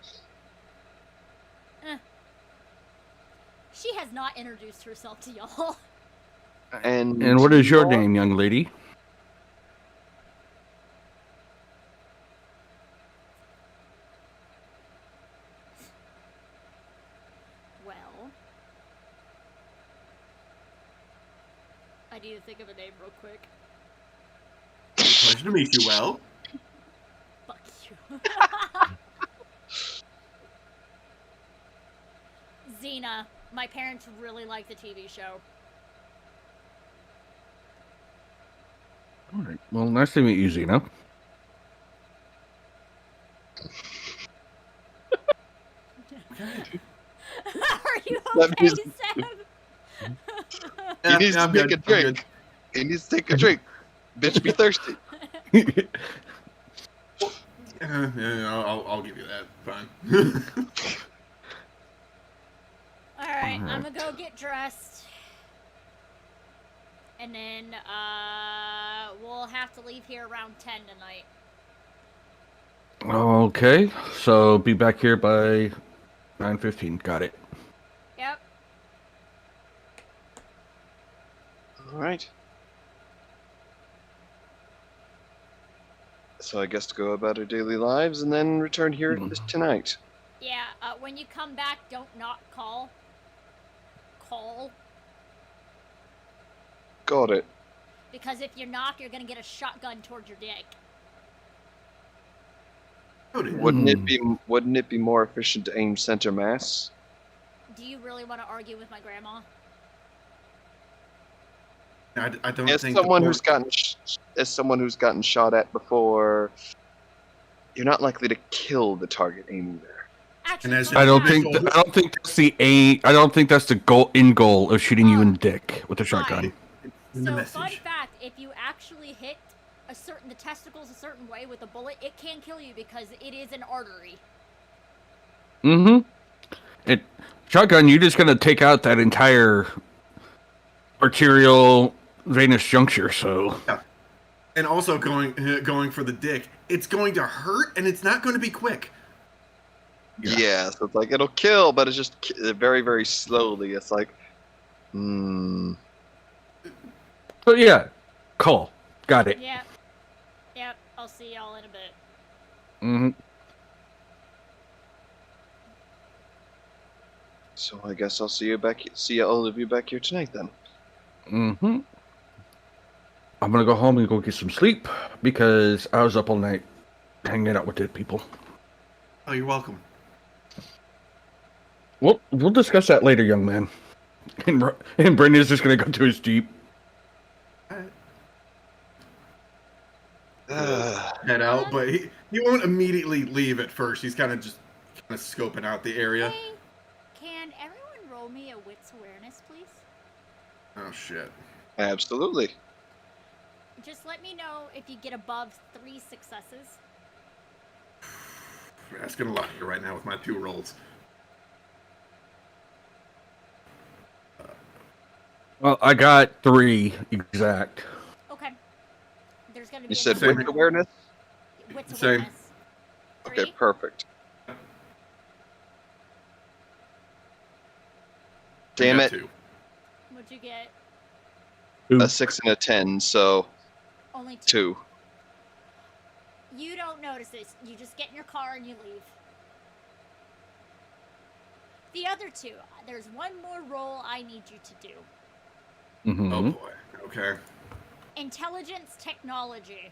S1: She has not introduced herself to y'all.
S3: And
S2: what is your name, young lady?
S1: Well, I need to think of a name real quick.
S4: Pleasure to meet you, Well.
S1: Fuck you. Xena. My parents really like the TV show.
S2: All right. Well, nice to meet you, Xena.
S1: Are you
S3: That
S1: okay,
S3: is-
S1: Sam?
S3: He needs to
S4: I'm
S3: take
S4: good.
S3: a drink. He needs to take a drink. Bitch be thirsty.
S4: I'll give you that. Fine.
S1: Alright, I'm gonna go get dressed. And then, we'll have to leave here around 10 tonight.
S2: Okay, so be back here by 9:15. Got it.
S1: Yep.
S3: All right. So I guess to go about our daily lives and then return here tonight.
S1: Yeah, when you come back, don't not call. Call.
S3: Got it.
S1: Because if you knock, you're gonna get a shotgun towards your dick.
S4: Noted.
S3: Wouldn't it be more efficient to aim center mass?
S1: Do you really want to argue with my grandma?
S4: I don't
S3: As
S4: think
S3: someone who's gotten shot at before, you're not likely to kill the target aiming there.
S1: Actually,
S4: as
S1: fun
S2: I don't
S1: fact-
S2: think that's the aim. I don't think that's the end goal of shooting you in the dick with a shotgun.
S4: in the
S1: So,
S4: message.
S1: fun fact, if you actually hit the testicles a certain way with a bullet, it can kill you because it is an artery.
S2: Shotgun, you're just gonna take out that entire arterial venous juncture. So
S4: Yeah. And also going for the dick, it's going to hurt and it's not going to be quick.
S3: Yeah, so it's like it'll kill, but it's just very, very slowly. It's like,
S2: so yeah, call. Got it.
S1: Yep. Yep. I'll see y'all in a bit.
S2: Mm-hmm.
S3: So I guess I'll see all of you back here tonight then.
S2: Mm-hmm. I'm gonna go home and go get some sleep because I was up all night hanging out with dead people.
S4: Oh, you're welcome.
S2: We'll discuss that later, young man. And Brendan's just gonna go to his jeep.
S4: Head out, but he won't immediately leave at first. He's kind of scoping out the area.
S1: Hey, can everyone roll me a wits awareness, please?
S4: Oh shit.
S3: Absolutely.
S1: Just let me know if you get above 3 successes.
S4: That's gonna luck you right now with my 2 rolls.
S2: Well, I got 3 exact.
S1: Okay. There's gonna be
S3: You said
S1: another
S3: wit
S1: roll.
S3: awareness?
S1: Wits
S4: Same.
S1: awareness.
S3: Okay,
S1: 3.
S3: perfect.
S4: I
S3: Damn
S4: got
S3: it.
S4: 2.
S1: What'd you get?
S3: A 6 and a 10, so
S1: Only 2.
S3: 2.
S1: You don't notice this. You just get in your car and you leave. The other 2, there's one more roll I need you to do.
S2: Mm-hmm.
S4: Oh boy. Okay.
S1: Intelligence technology.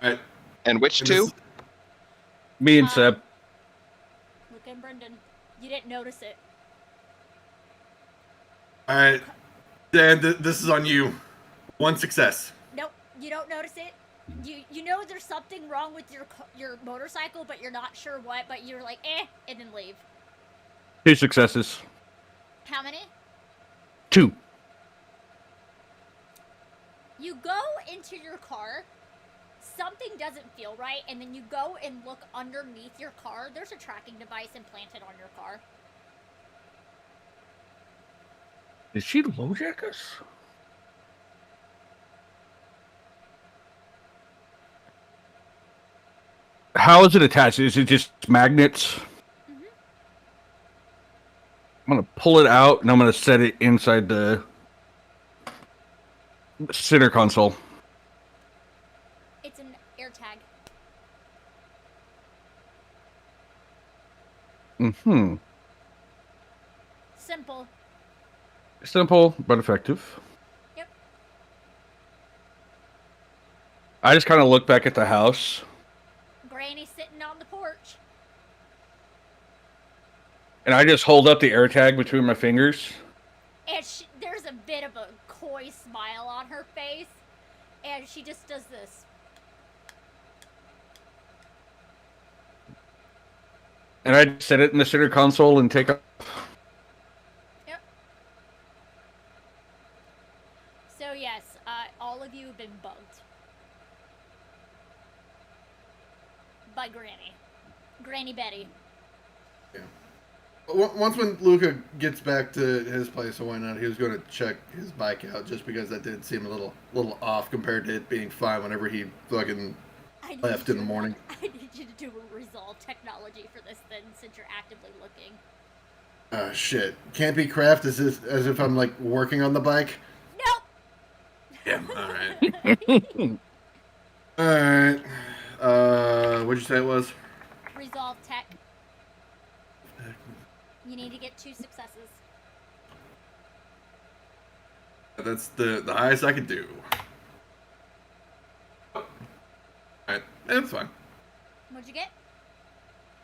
S4: Alright.
S3: And which
S4: And
S3: 2?
S4: this-
S2: Me and Seb.
S1: Luca and Brenden. You didn't notice it.
S4: Alright. Dan, this is on you. 1 success.
S1: Nope, you don't notice it. You know there's something wrong with your motorcycle, but you're not sure what. But you're like, and then leave.
S2: 2 successes.
S1: How many?
S2: 2.
S1: You go into your car. Something doesn't feel right, and then you go and look underneath your car. There's a tracking device implanted on your car.
S2: Did she LoJack us? How is it attached? Is it just magnets?
S1: Mm-hmm.
S2: I'm gonna pull it out and I'm gonna set it inside the center console.
S1: It's an air tag.
S2: Mm-hmm.
S1: Simple.
S2: Simple but effective.
S1: Yep.
S2: I just kind of look back at the house.
S1: Granny sitting on the porch.
S2: And I just hold up the AirTag between my fingers.
S1: And there's a bit of a coy smile on her face. And she just does this.
S2: And I set it in the center console and take off.
S1: Yep. So yes, all of you have been bugged. By Granny. Granny Betty.
S4: Yeah. Once when Luca gets back to his place or whatnot, he was going to check his bike out just because that did seem a little off compared to it being fine whenever he fucking left in the morning.
S1: I need you to do a resolve technology for this then, since you're actively looking.
S4: Shit. Can't be craft as if I'm like working on the bike.
S1: Nope.
S4: Yeah. All right. What'd you say it was?
S1: Resolve tech. You need to get 2 successes.
S4: That's the highest I could do. It's fine.
S1: What'd you get?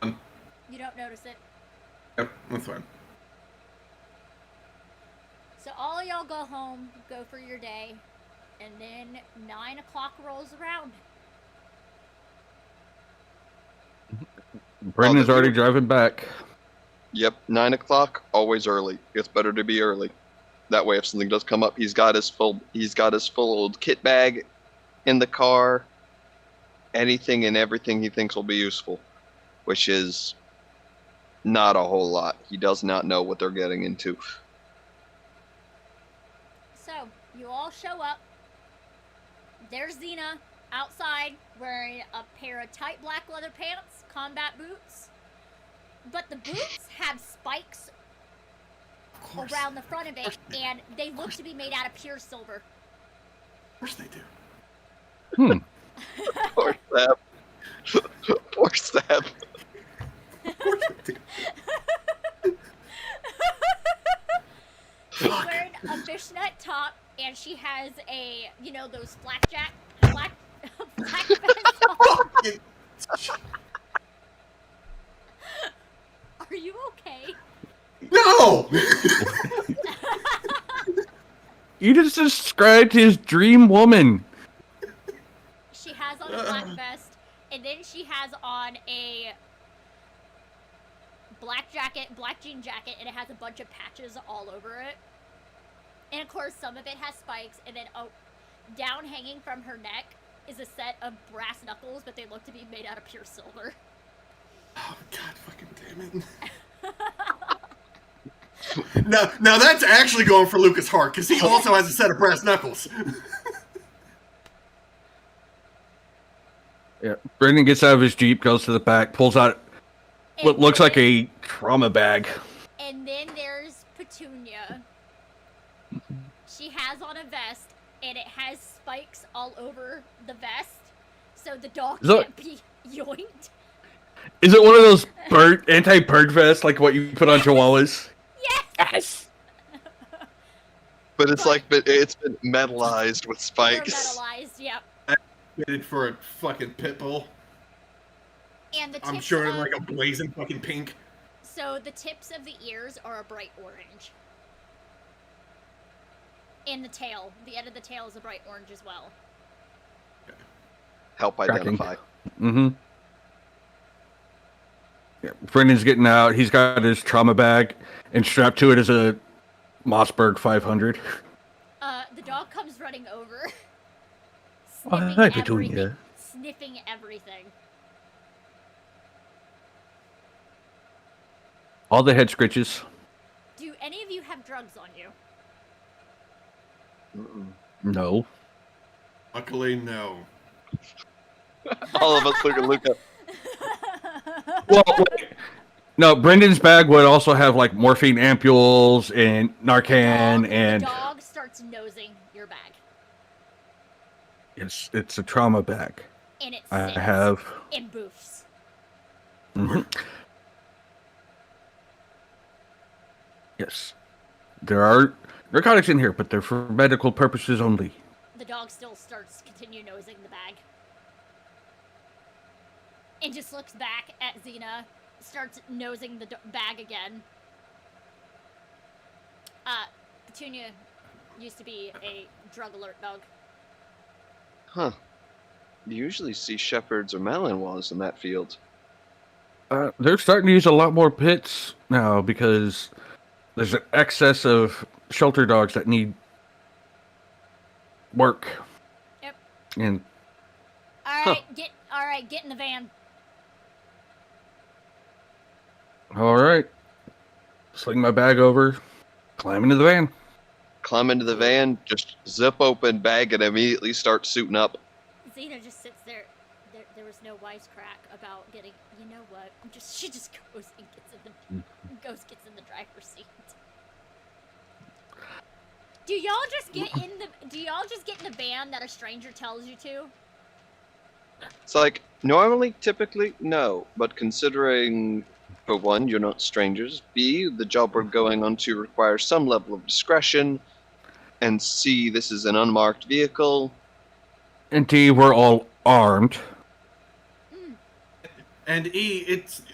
S4: Um,
S1: You don't notice it.
S4: Yep, that's fine.
S1: So all of y'all go home, go for your day, and then 9 o'clock rolls around.
S2: Brendan's already driving back.
S3: Yep, 9 o'clock, always early. It's better to be early. That way, if something does come up, he's got his full old kit bag in the car. Anything and everything he thinks will be useful, which is not a whole lot. He does not know what they're getting into.
S1: So, you all show up. There's Xena outside wearing a pair of tight black leather pants, combat boots. But the boots have spikes around the front of it, and they look to be made out of pure silver.
S4: Of course they do.
S3: Poor Stab. Poor Stab.
S4: Of course they do.
S1: She's wearing a fishnet top, and she has a, those black vest on. Are you okay?
S4: No!
S2: You just described his dream woman.
S1: She has on a black vest, and then she has on a black jean jacket, and it has a bunch of patches all over it. And of course, some of it has spikes, and then down hanging from her neck is a set of brass knuckles, but they look to be made out of pure silver.
S4: Oh, God fucking damn it. Now that's actually going for Luca's heart, because he also has a set of brass knuckles.
S2: Yeah. Brenden gets out of his Jeep, goes to the back, pulls out what looks like a trauma bag.
S1: And then there's Petunia. She has on a vest, and it has spikes all over the vest, so the dog can't be yoinked.
S2: Is it one of those anti-bird vests, like what you put on chihuahuas?
S1: Yes!
S3: But it's been metallized with spikes.
S1: Metallized, yep.
S4: Fitted for a fucking pit bull.
S1: And the tips
S4: I'm sure it's like a blazing fucking pink.
S1: So the tips of the ears are a bright orange. And the tail. The end of the tail is a bright orange as well.
S3: Help identify.
S2: Mm-hmm. Yeah, Brendan's getting out. He's got his trauma bag, and strapped to it is a Mossberg 500.
S1: The dog comes running over.
S2: Hi, Petunia.
S1: Sniffing everything.
S2: All the head scritches.
S1: Do any of you have drugs on you?
S2: No.
S4: Luckily, no.
S3: All of us look at Luca.
S2: Well, wait. No, Brendan's bag would also have like morphine ampules and Narcan and...
S1: The dog starts nosing your bag.
S2: It's a trauma bag.
S1: And it
S2: I
S1: sits
S2: have...
S1: in booths.
S2: Mm-hmm. Yes. There are narcotics in here, but they're for medical purposes only.
S1: The dog still continue nosing the bag. And just looks back at Xena, starts nosing the bag again. Petunia used to be a drug alert dog.
S3: Huh. You usually see shepherds or Malinois in that field.
S2: They're starting to use a lot more pits now because there's an excess of shelter dogs that need work.
S1: Yep.
S2: And
S1: All right, get in the van.
S2: all right, sling my bag over, climb into the van.
S3: Climb into the van, just zip open bag, and immediately start suiting up.
S1: Xena just sits there. There was no wisecrack about getting. You know what? She just goes and gets in the driver's seat. Do y'all just get in the van that a stranger tells you to?
S3: It's like, typically, no. But considering, for one, you're not strangers. B, the job we're going on to requires some level of discretion. And C, this is an unmarked vehicle.
S2: And D, we're all armed.
S4: And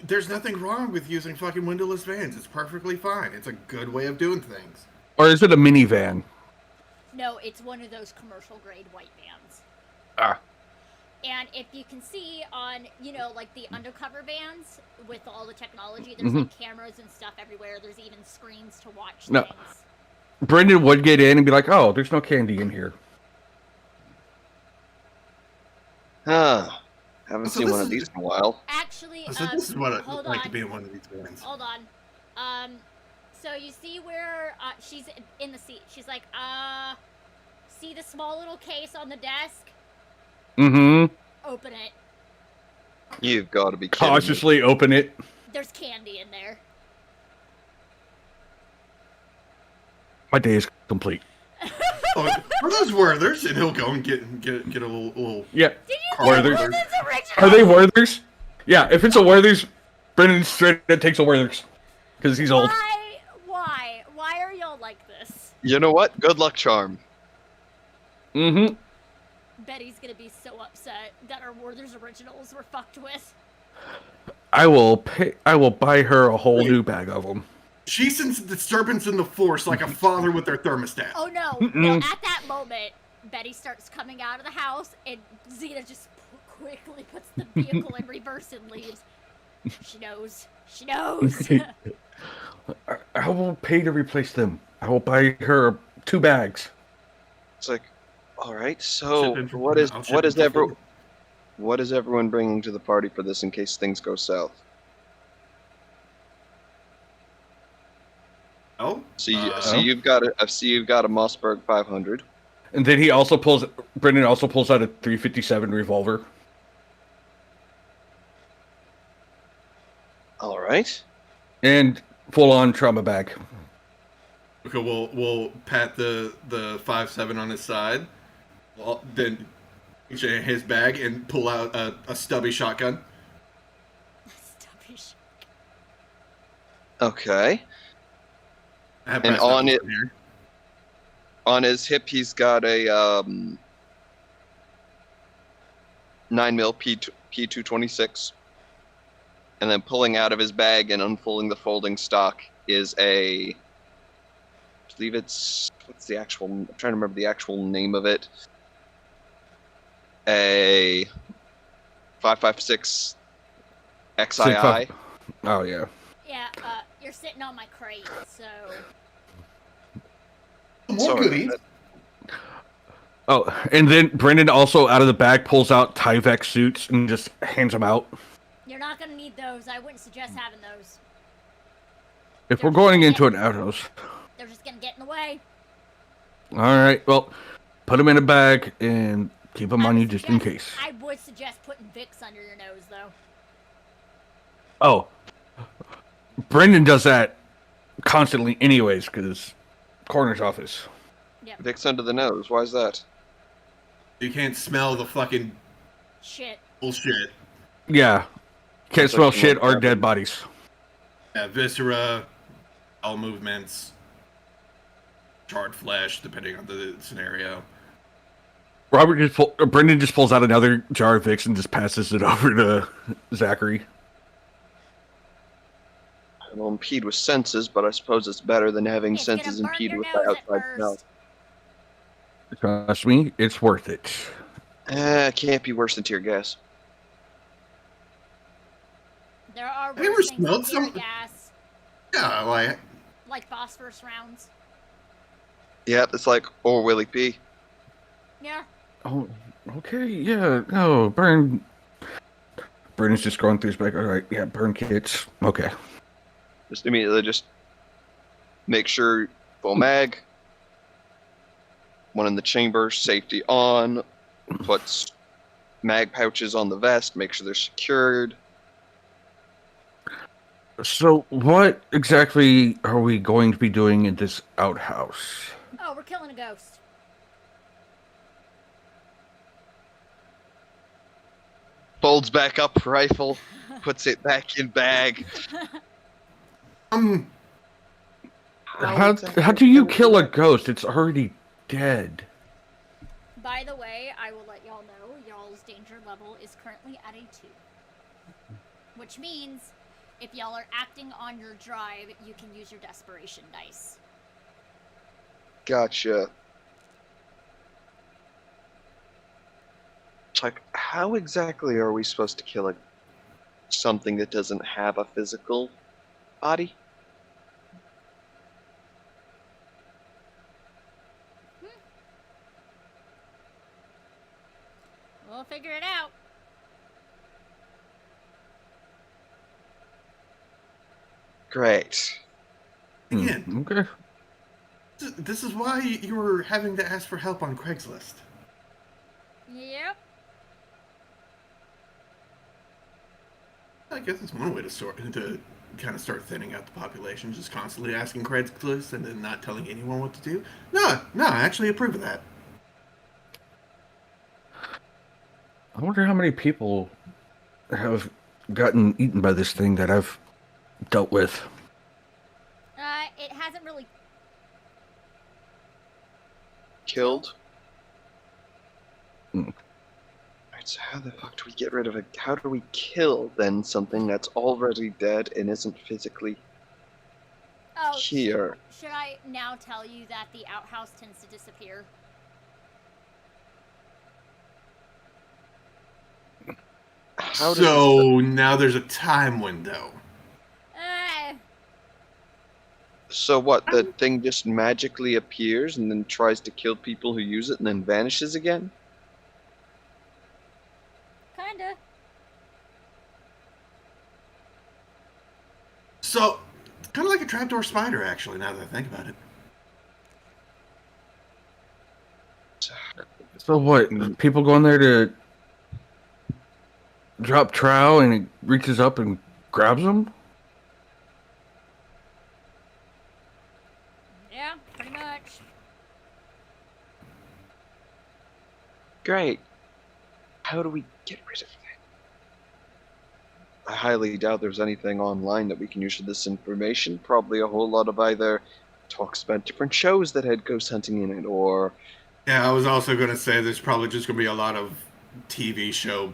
S4: there's nothing wrong with using fucking windowless vans. It's perfectly fine. It's a good way of doing things.
S2: Or is it a minivan?
S1: No, it's one of those commercial grade white vans.
S2: Ah.
S1: And if you can see on, like the undercover vans with all the technology, there's like cameras and stuff everywhere. There's even screens to watch
S2: No.
S1: things.
S2: Brenden would get in and be like, "Oh, there's no candy in here."
S3: Haven't seen one of these in a while.
S1: Actually,
S4: So this is what I'd
S1: hold
S4: like
S1: on.
S4: to be in one of these vans.
S1: Hold on. So you see where she's in the seat. She's like, see the small little case on the desk?
S2: Mm-hmm.
S1: Open it.
S3: You've got to be kidding me.
S2: Cautiously open it.
S1: There's candy in there.
S2: My day is complete.
S4: Oh, are those Werthers? And he'll go and get a little
S2: Yeah.
S1: Did you
S2: Werther's.
S1: know this original?
S2: Are they Werthers? Yeah, if it's a Werther's, Brenden straight up takes a Werther's. Because he's old.
S1: Why? Why are y'all like this?
S3: You know what? Good luck charm.
S2: Mm-hmm.
S1: Betty's gonna be so upset that our Werther's originals were fucked with.
S2: I will buy her a whole new bag of them.
S4: She sends disturbance in the force like a father with their thermostat.
S1: Oh no, at that moment, Betty starts coming out of the house and Zeta just quickly puts the vehicle in reverse and leaves. She knows. She knows.
S2: I will pay to replace them. I will buy her 2 bags.
S3: It's like, all right. So
S4: Ship in from-
S3: what is
S4: I'll ship in from Florida.
S3: what is everyone bringing to the party for this in case things go south?
S4: Oh,
S3: So you've got a Mossberg 500.
S2: And then Brenden also pulls out a 357 revolver.
S3: All right.
S2: And full-on trauma bag.
S4: Okay, we'll pat the 5.7 on his side. Well, then reach in his bag and pull out a stubby shotgun.
S1: Stubby shit.
S3: Okay.
S4: I have
S3: And
S4: brass
S3: on
S4: knuckles
S3: it-
S4: in here.
S3: On his hip, he's got a 9mm P226. And then pulling out of his bag and unfolding the folding stock is I believe what's the actual, I'm trying to remember the actual name of it. A 5.56 XII.
S2: Oh, yeah.
S1: Yeah, you're sitting on my crate, so...
S4: More
S3: Sorry.
S4: goodies.
S2: Oh, and then Brenden also out of the bag pulls out Tyvek suits and just hands them out.
S1: You're not gonna need those. I wouldn't suggest having those.
S2: If we're going into an outhouse.
S1: They're just gonna get in the way.
S2: Alright, well, put them in a bag and keep them on you just in case.
S1: I would suggest putting Vicks under your nose, though.
S2: Oh. Brenden does that constantly anyways, because coroner's office.
S1: Yep.
S3: Vicks under the nose. Why is that?
S4: You can't smell the fucking
S1: Shit.
S2: Yeah.
S4: bullshit.
S2: Can't
S3: It's
S2: smell
S3: like
S2: shit or
S3: more
S2: dead bodies.
S4: Yeah, viscera, all movements, charred flesh, depending on the scenario.
S2: Brenden just pulls out another jar of Vicks and just passes it over to Zachary.
S3: It'll impede with senses, but I suppose it's better than having
S1: It's gonna
S3: senses
S1: burn
S3: impede
S1: your
S3: with
S1: nose
S3: the
S1: at
S3: outside smell.
S1: first.
S2: Trust me, it's worth it.
S3: Can't be worse than tear gas.
S1: There are
S4: Have you
S1: worse
S4: ever
S1: things than
S4: smelled
S1: tear
S4: some-
S1: gas,
S4: Yeah,
S1: like phosphorus rounds.
S3: Yep, it's like, or Willie P.
S1: Yeah.
S2: Oh, okay, yeah, no, Brenden's just going through his bag. Alright, yeah, burn kits. Okay.
S3: Just immediately just make sure full mag, one in the chamber, safety on, puts mag pouches on the vest, make sure they're secured.
S2: So, what exactly are we going to be doing in this outhouse?
S1: Oh, we're killing a ghost.
S3: Folds back up rifle, puts it back in bag.
S2: How do you kill a ghost? It's already dead.
S1: By the way, I will let y'all know y'all's danger level is currently at a 2. which means if y'all are acting on your drive, you can use your desperation dice.
S3: Gotcha. Like, how exactly are we supposed to kill something that doesn't have a physical body?
S1: We'll figure it out.
S3: Great.
S4: Again,
S2: Okay.
S4: this is why you were having to ask for help on Craigslist.
S1: Yep.
S4: I guess that's one way to kind of start thinning out the population, just constantly asking Craigslist and then not telling anyone what to do. No, I actually approve of that.
S2: I wonder how many people have gotten eaten by this thing that I've dealt with.
S1: It hasn't really
S3: Killed?
S2: Hmm.
S3: Alright, so how the fuck do we get rid of it? How do we kill, then, something that's already dead and isn't physically here?
S1: Should I now tell you that the outhouse tends to disappear?
S3: How does
S4: So now there's a time window.
S3: So what, the thing just magically appears and then tries to kill people who use it and then vanishes again?
S1: Kinda.
S4: So, it's kind of like a trapdoor spider, actually, now that I think about it.
S2: So what? People go in there to drop trowel and it reaches up and grabs them?
S1: Yeah, pretty much.
S3: Great. How do we get rid of that? I highly doubt there's anything online that we can use for this information. Probably a whole lot of either talks about different shows that had ghost hunting in it, or
S4: Yeah, I was also going to say there's probably just going to be a lot of TV show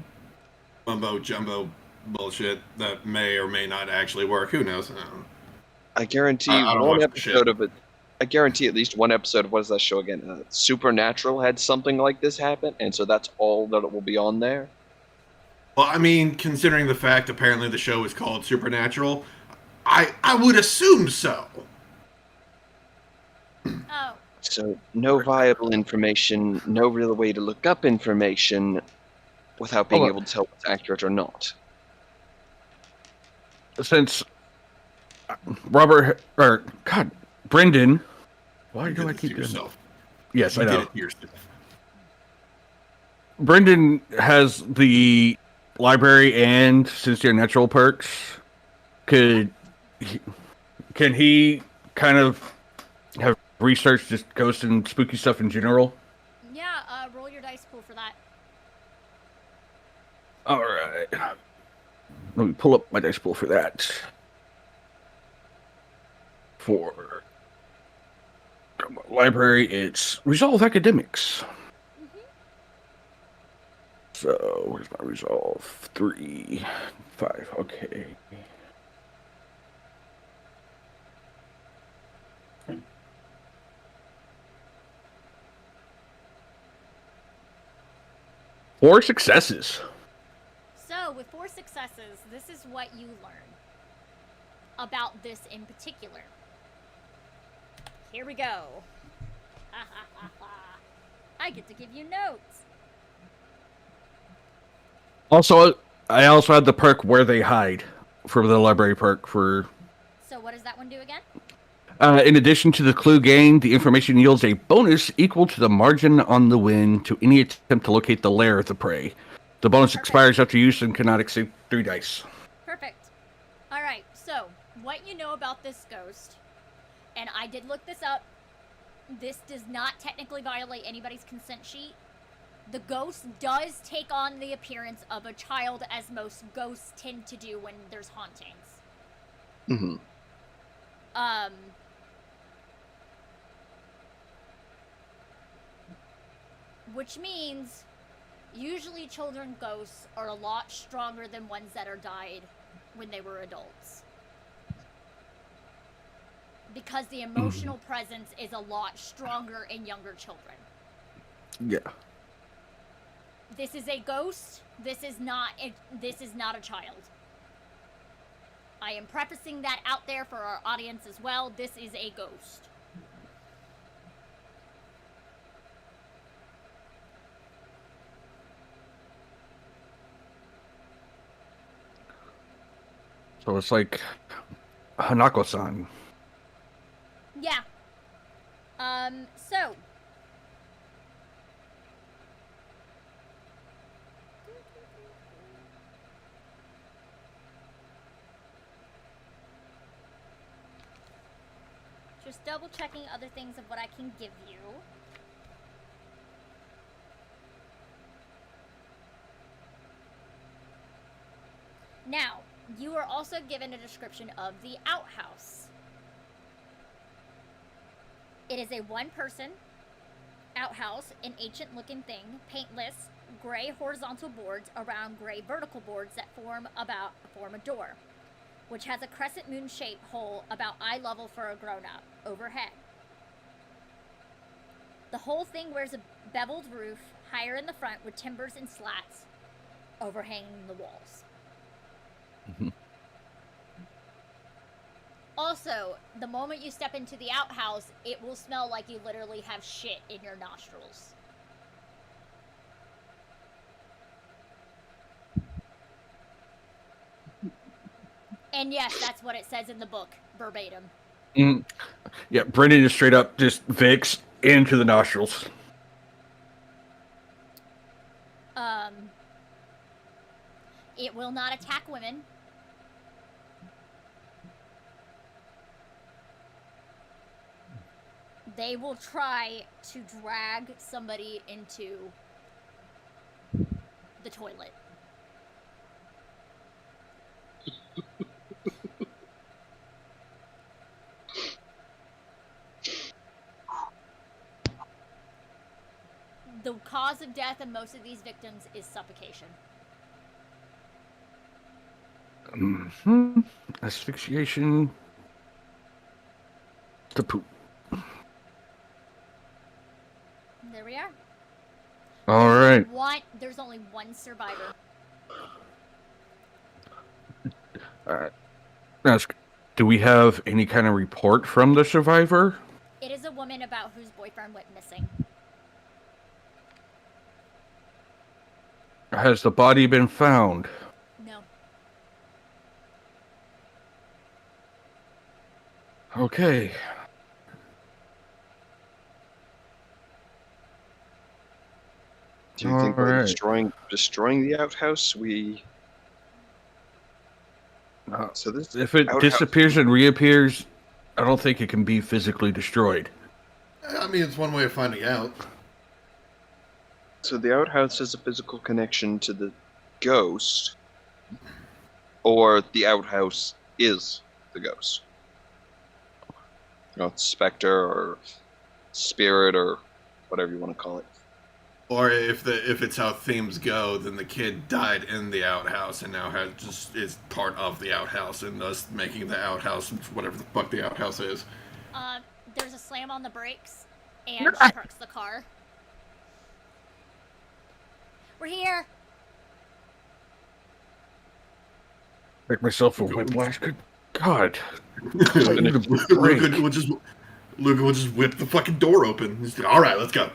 S4: mumbo jumbo bullshit that may or may not actually work. Who knows?
S3: I guarantee
S4: I don't
S3: one
S4: watch the
S3: episode
S4: shit.
S3: of it. I guarantee at least one episode of what is that show again? Supernatural had something like this happen, and so that's all that it will be on there.
S4: Well, I mean, considering the fact apparently the show is called Supernatural, I would assume so.
S1: Oh,
S3: So no viable information, no real way to look up information without being
S2: Hold
S3: able to tell what's accurate or not.
S2: Since Brenden, why
S4: You
S2: do
S4: did
S2: I
S4: this
S2: keep
S4: to
S2: doing that?
S4: yourself.
S2: Yes,
S4: You
S2: I
S4: did
S2: know.
S4: it to yourself.
S2: Brenden has the library and sincere natural perks. Can he kind of have researched just ghost and spooky stuff in general?
S1: yeah, roll your dice pool for that.
S2: All right. Let me pull up my dice pool for that. For library, it's Resolve Academics. So, where's my resolve? 3, 5, okay. Four successes.
S1: So, with 4 successes, this is what you learn about this in particular. Here we go. I get to give you notes.
S2: Also, I also had the perk Where They Hide for the library perk for...
S1: So, what does that one do again?
S2: in addition to the clue gained, the information yields a bonus equal to the margin on the win to any attempt to locate the lair of the prey. The bonus expires after use and cannot exceed 3 dice.
S1: Perfect. Alright, so, what you know about this ghost, and I did look this up, this does not technically violate anybody's consent sheet. The ghost does take on the appearance of a child, as most ghosts tend to do when there's hauntings.
S3: Mm-hmm.
S1: Which means usually children ghosts are a lot stronger than ones that are died when they were adults. Because the emotional presence is a lot stronger in younger children.
S2: Yeah.
S1: This is a ghost. This is not a child. I am prefacing that out there for our audience as well. This is a ghost.
S2: So it's like Hanako-san.
S1: Yeah. So. Just double checking other things of what I can give you. Now, you are also given a description of the outhouse. It is a one-person outhouse, an ancient-looking thing, paintless, gray horizontal boards around gray vertical boards that form a door, which has a crescent moon-shaped hole about eye level for a grown-up overhead. The whole thing wears a beveled roof higher in the front with timbers and slats overhanging the walls.
S2: Mhm.
S1: Also, the moment you step into the outhouse, it will smell like you literally have shit in your nostrils. And yes, that's what it says in the book, verbatim.
S2: Yeah, Brenden is straight up just Vicks into the nostrils.
S1: It will not attack women. They will try to drag somebody into the toilet. The cause of death in most of these victims is suffocation.
S2: Asphyxiation. The poop.
S1: There we are.
S2: All right.
S1: There's only one survivor.
S2: Ask, do we have any kind of report from the survivor?
S1: It is a woman about whose boyfriend went missing.
S2: Has the body been found?
S1: No.
S2: Okay.
S3: Do you think by
S2: Alright.
S3: destroying the outhouse, we...
S2: Uh,
S3: So this
S2: If it
S3: outhouse-
S2: disappears and reappears, I don't think it can be physically destroyed.
S4: I mean, it's one way of finding out.
S3: So the outhouse has a physical connection to the ghost, or the outhouse is the ghost. You know, specter or spirit or whatever you want to call it.
S4: Or if it's how themes go, then the kid died in the outhouse and now is part of the outhouse and thus making the outhouse whatever the fuck the outhouse is.
S1: There's a slam on the brakes, and she parks the car. We're here.
S2: Make myself a whiplash. Good God.
S4: Luca will just whip the fucking door open. He's like, all right, let's go.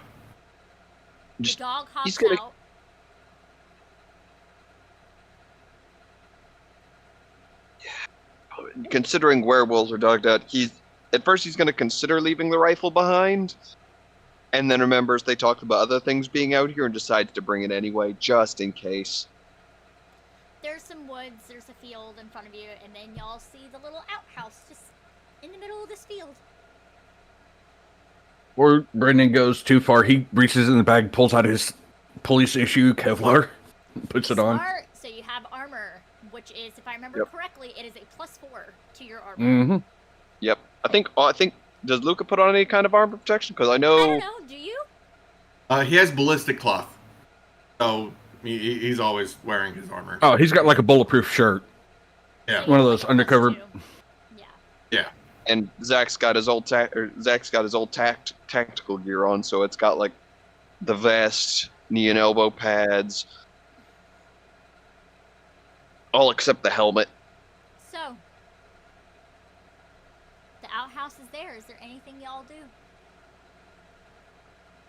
S1: The dog
S3: he's
S1: hops
S3: gonna-
S1: out.
S3: Considering werewolves are dogged out, at first he's going to consider leaving the rifle behind, and then remembers they talked about other things being out here and decides to bring it anyway, just in case.
S1: There's some woods, there's a field in front of you, and then y'all see the little outhouse just in the middle of this field.
S2: Or Brenden goes too far. He reaches in the bag, pulls out his police issue Kevlar, puts it on.
S1: Smart. So you have armor, which is, if I remember
S3: Yep.
S1: correctly, it is a +4 to your armor.
S2: Mm-hmm.
S3: Yep. I think, does Luca put on any kind of armor protection? Because I
S1: I
S3: know...
S1: don't know, do you?
S4: He has ballistic cloth, so he's always wearing his armor.
S2: Oh, he's got like a bulletproof shirt.
S4: Yeah.
S1: you
S2: One of
S1: have,
S2: those
S1: like, a
S2: undercover.
S1: +2. Yeah.
S4: Yeah.
S3: And Zach's got his old tactical gear on, so it's got like the vest, knee and elbow pads, all except the helmet.
S1: So, the outhouse is there. Is there anything y'all do?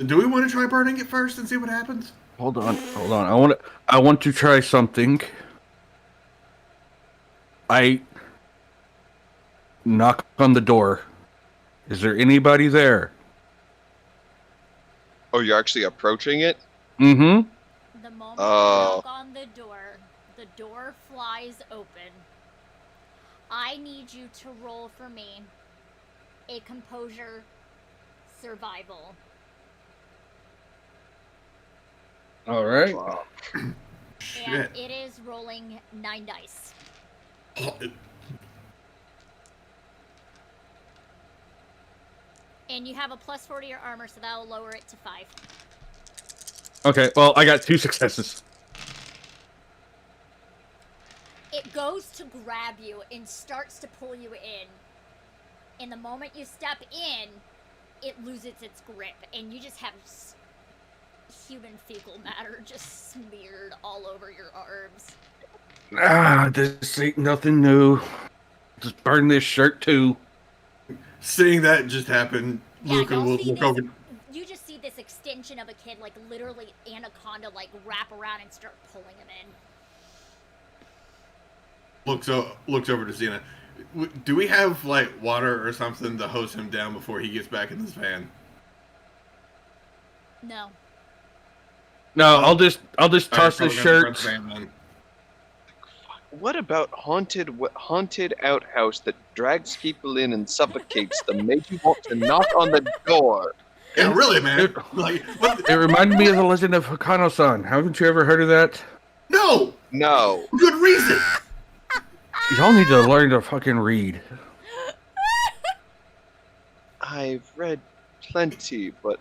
S4: Do we want to try burning it first and see what happens?
S2: Hold on. I want to try something. I knock on the door. Is there anybody there?
S3: Oh, you're actually approaching it?
S2: Mm-hmm.
S1: The moment you
S3: Oh.
S1: knock on the door flies open. I need you to roll for me a composure survival.
S2: All right.
S3: Wow.
S1: And
S4: Shit.
S1: it is rolling 9 dice.
S4: Oh,
S1: And you have a +4 to your armor, so that'll lower it to 5.
S2: Okay. Well, I got 2 successes.
S1: It goes to grab you and starts to pull you in. And the moment you step in, it loses its grip, and you just have human fecal matter just smeared all over your arms.
S2: This ain't nothing new. Just burn this shirt too.
S4: seeing that just happen,
S1: Yeah,
S4: Luca
S1: y'all
S4: will
S1: see
S4: look
S1: this.
S4: over.
S1: You just see this extension of a kid, like literally anaconda, like wrap around and start pulling him in.
S4: Looks over to Xena. Do we have like water or something to hose him down before he gets back in this van?
S1: No.
S2: No, I'll just toss
S4: Probably
S2: this
S4: gonna burn
S2: shirt.
S4: the van then.
S3: What about haunted outhouse that drags people in and suffocates them? Made you want to knock on the door.
S4: Yeah, really, man.
S2: It-
S4: Like, what?
S2: It reminded me of the Legend of Hakano-san. Haven't you ever heard of that?
S4: No,
S3: No.
S4: good reason.
S2: Y'all need to learn to fucking read.
S3: I've read plenty, but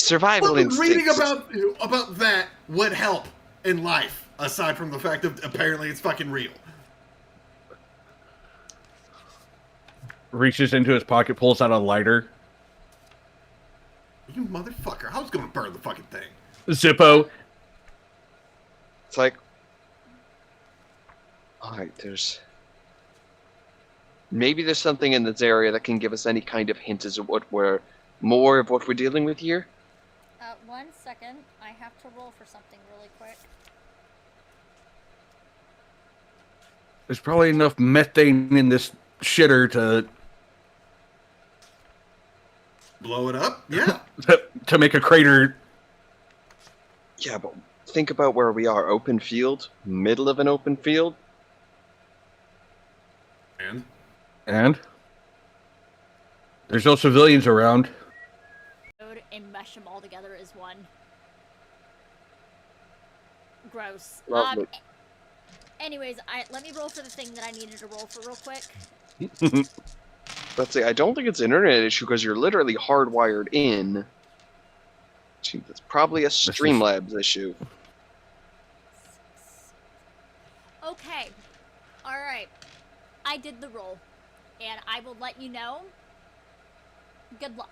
S3: survival
S4: What would reading
S3: instincts.
S4: about that would help in life, aside from the fact that apparently it's fucking real?
S2: Reaches into his pocket, pulls out a lighter.
S4: You motherfucker! I was gonna burn the fucking thing.
S2: Zippo.
S3: It's like, all right, maybe there's something in this area that can give us any kind of hint as to more of what we're dealing with here.
S1: 1 second. I have to roll for something really quick.
S2: There's probably enough methane in this shitter
S4: Blow it up? Yeah.
S2: to make a crater.
S3: Yeah, but think about where we are. Open field, middle of an open field.
S4: And
S2: There's no civilians around.
S1: And mesh them all together as one. Gross.
S3: Lovely.
S1: Anyways, let me roll for the thing that I needed to roll for real quick.
S3: Let's say I don't think it's an internet issue because you're literally hardwired in. It's probably a Streamlabs issue.
S1: Okay. Alright. I did the roll. And I will let you know. Good luck.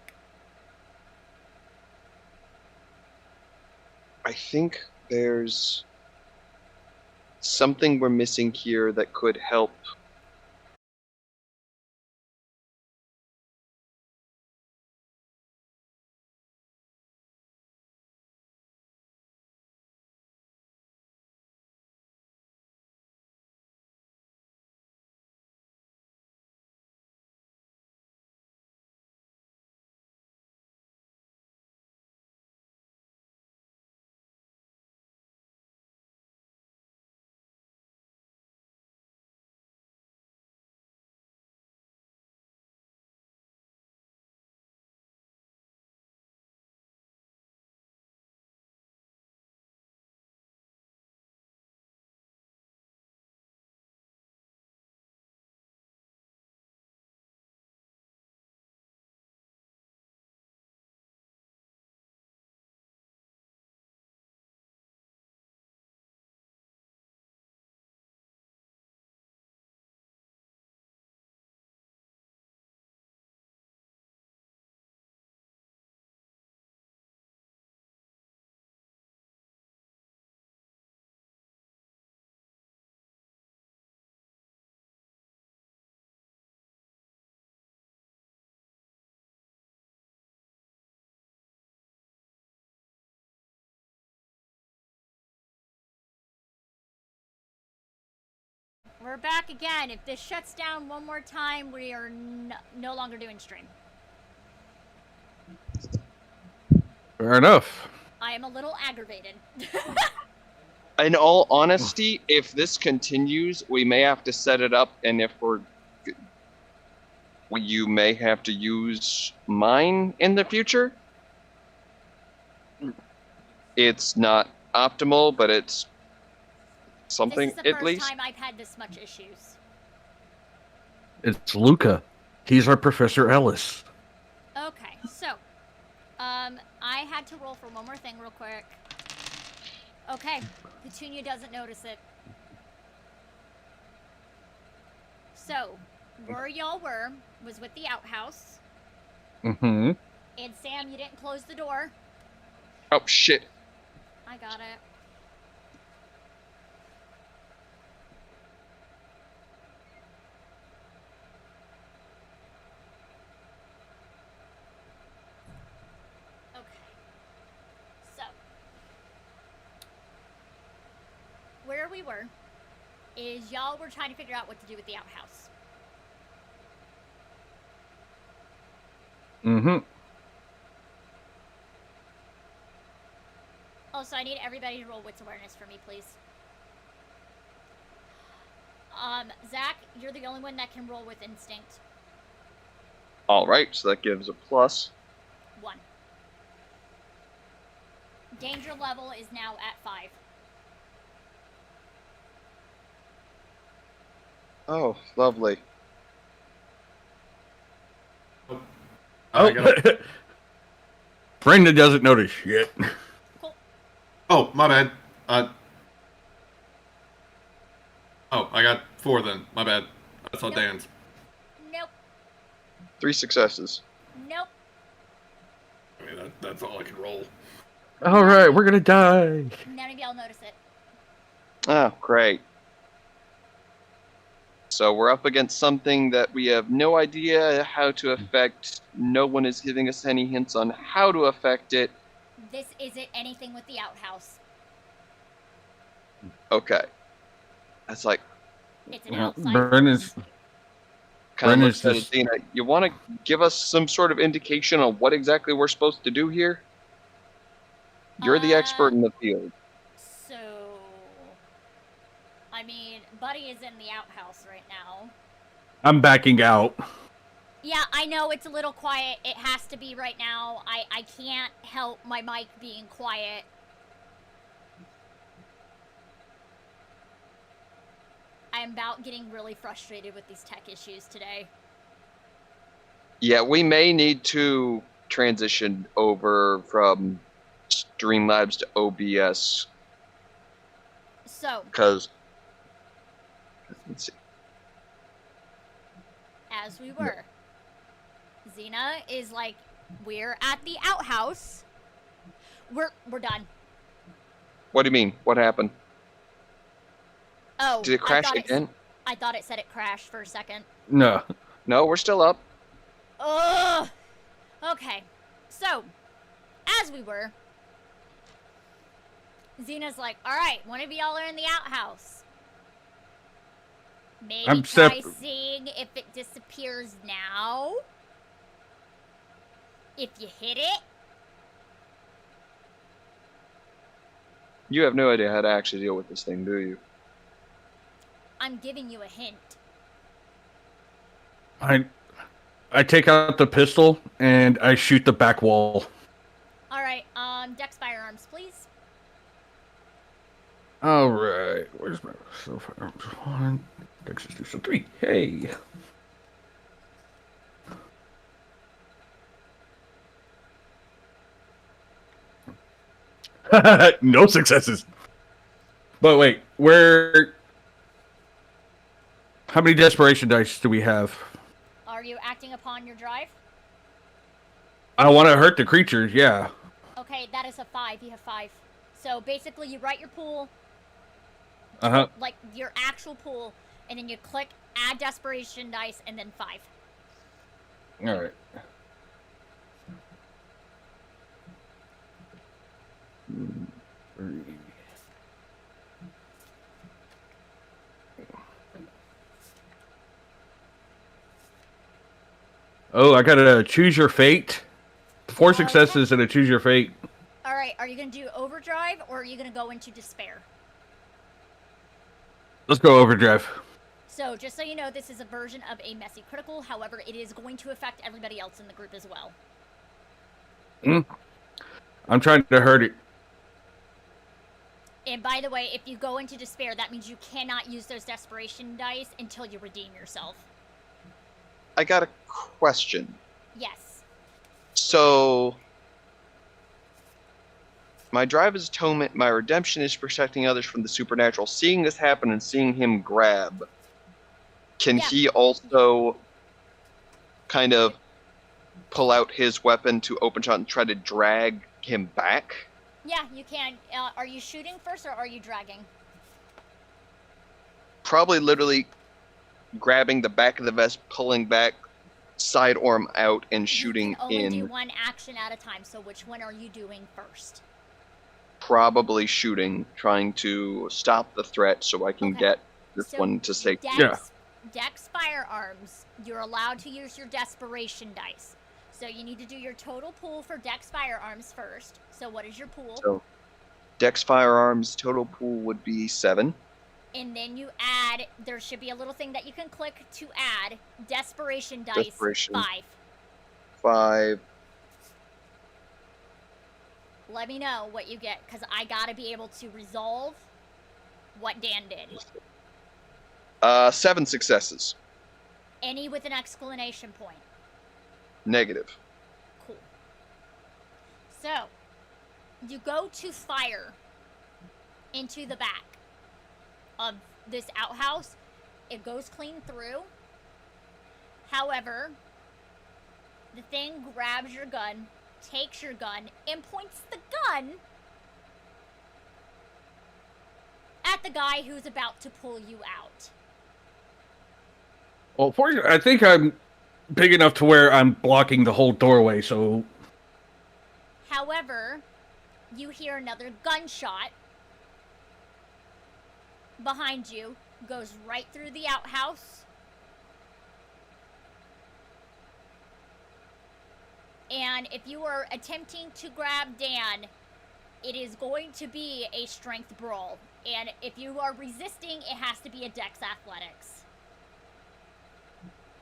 S3: I think there's something we're missing here that could help
S1: We're back again. If this shuts down one more time, we are no longer doing stream.
S2: Fair enough.
S1: I am a little aggravated.
S3: In all honesty, if this continues, we may have to set it up, and if you may have to use mine in the future. It's not optimal, but it's something
S1: This is the
S3: at
S1: first
S3: least.
S1: time I've had this much issues.
S2: It's Luca. He's our Professor Ellis.
S1: Okay, so, I had to roll for one more thing real quick. Okay, Petunia doesn't notice it. So, where y'all were was with the outhouse.
S2: Mm-hmm.
S1: And Sam, you didn't close the door.
S3: Oh shit!
S1: I got it. Okay. So, where we were is y'all were trying to figure out what to do with the outhouse.
S2: Mm-hmm.
S1: Also, I need everybody to roll wits awareness for me, please. Zack, you're the only one that can roll with instinct.
S3: All right, so that gives a plus.
S1: 1. Danger level is now at 5.
S3: Oh, lovely.
S2: Oh,
S4: I gotta-
S2: Brenda doesn't notice yet.
S1: Cool.
S4: Oh, my bad. Oh, I got 4 then. My bad. That's all
S1: Nope.
S4: Dan's.
S1: Nope.
S3: 3 successes.
S1: Nope.
S4: I mean, that's all I can roll.
S2: All right, we're gonna die.
S1: None of y'all notice it.
S3: Oh, great. So we're up against something that we have no idea how to affect. No one is giving us any hints on how to affect it.
S1: This isn't anything with the outhouse.
S3: Okay. That's like,
S1: It's an
S2: Well,
S1: outside
S2: Brendan's
S1: force.
S3: kind of
S2: Brendan's
S3: looks at
S2: just-
S3: Athena. You want to give us some sort of indication on what exactly we're supposed to do here? You're the expert in the field.
S1: So, I mean, Buddy is in the outhouse right now.
S2: I'm backing out.
S1: Yeah, I know it's a little quiet. It has to be right now. I can't help my mic being quiet. I'm about getting really frustrated with these tech issues today.
S3: Yeah, we may need to transition over from Streamlabs to OBS
S1: So,
S3: because let's see.
S1: as we were, Xena is like, we're at the outhouse. We're done.
S3: What do you mean? What happened?
S1: Oh,
S3: Did it crash again?
S1: I thought it said it crashed for a second.
S2: No.
S3: No, we're still up.
S1: Ugh. Okay. So, as we were, Xena's like, all right, one of y'all are in the outhouse. Maybe
S2: I'm
S1: try seeing if it disappears now. If you hit it.
S3: You have no idea how to actually deal with this thing, do you?
S1: I'm giving you a hint.
S2: I take out the pistol and I shoot the back wall.
S1: All right, Dex firearms, please.
S2: All right, where's my firearms? 1, Dex is 2, so 3. Hey. No successes. But wait, where? How many desperation dice do we have?
S1: Are you acting upon your drive?
S2: I want to hurt the creatures, yeah.
S1: Okay, that is a 5. You have 5. So basically, you write your pool,
S2: Uh-huh.
S1: like your actual pool, and then you click add desperation dice, and then 5.
S2: All right. Oh, I gotta choose your fate. 4
S1: Okay.
S2: successes and a choose your fate.
S1: All right, are you going to do overdrive or are you going to go into despair?
S2: Let's go overdrive.
S1: So, just so you know, this is a version of a messy critical. However, it is going to affect everybody else in the group as well.
S2: I'm trying to hurt it.
S1: And by the way, if you go into despair, that means you cannot use those desperation dice until you redeem yourself.
S3: I got a question.
S1: Yes.
S3: So, my drive is atonement, my redemption is protecting others from the supernatural. Seeing this happen and seeing him grab, can he also kind of pull out his weapon to open shot and try to drag him back?
S1: Yeah, you can. Are you shooting first or are you dragging?
S3: Probably literally grabbing the back of the vest, pulling back, sidearm out, and shooting
S1: You can only
S3: in.
S1: do one action at a time, so which one are you doing first?
S3: Probably shooting, trying to stop the threat so I can
S1: Okay.
S3: get this
S1: So
S3: one to safety.
S1: Dex firearms, you're allowed to use your desperation dice. So you need to do your total pool for Dex firearms first. So what is your pool?
S3: So, Dex firearms total pool would be 7.
S1: And then you add, there should be a little thing that you can click to add desperation dice.
S3: Desperation.
S1: 5.
S3: 5.
S1: Let me know what you get, because I gotta be able to resolve what Dan did.
S3: 7 successes.
S1: Any with an exclamation point.
S3: Negative.
S1: Cool. So, you go to fire into the back of this outhouse. It goes clean through. However, the thing grabs your gun, takes your gun, and points the gun at the guy who's about to pull you out.
S2: Well, fortunately, I think I'm big enough to where I'm blocking the whole doorway, so...
S1: However, you hear another gunshot behind you, goes right through the outhouse. And if you are attempting to grab Dan, it is going to be a strength brawl. And if you are resisting, it has to be a Dex Athletics.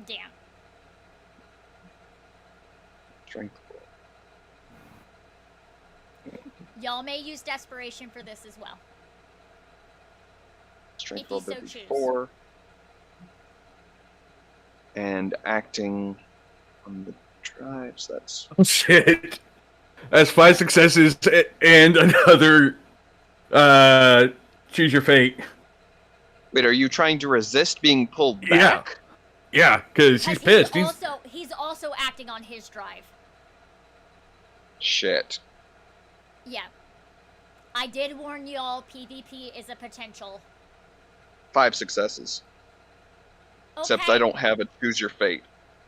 S1: Dan.
S3: Strength roll.
S1: Y'all may use desperation for this as well.
S3: Strength
S1: If
S3: roll
S1: you so
S3: would be
S1: choose.
S3: 4. And acting on the drives, that's...
S2: Oh, shit. That's 5 successes and another, choose your fate.
S3: Wait, are you trying to resist being pulled back?
S2: Yeah, because he's pissed.
S1: He's also acting on his drive.
S3: Shit.
S1: Yeah. I did warn y'all, PvP is a potential.
S3: 5 successes.
S1: Okay.
S3: Except I don't have a choose your fate.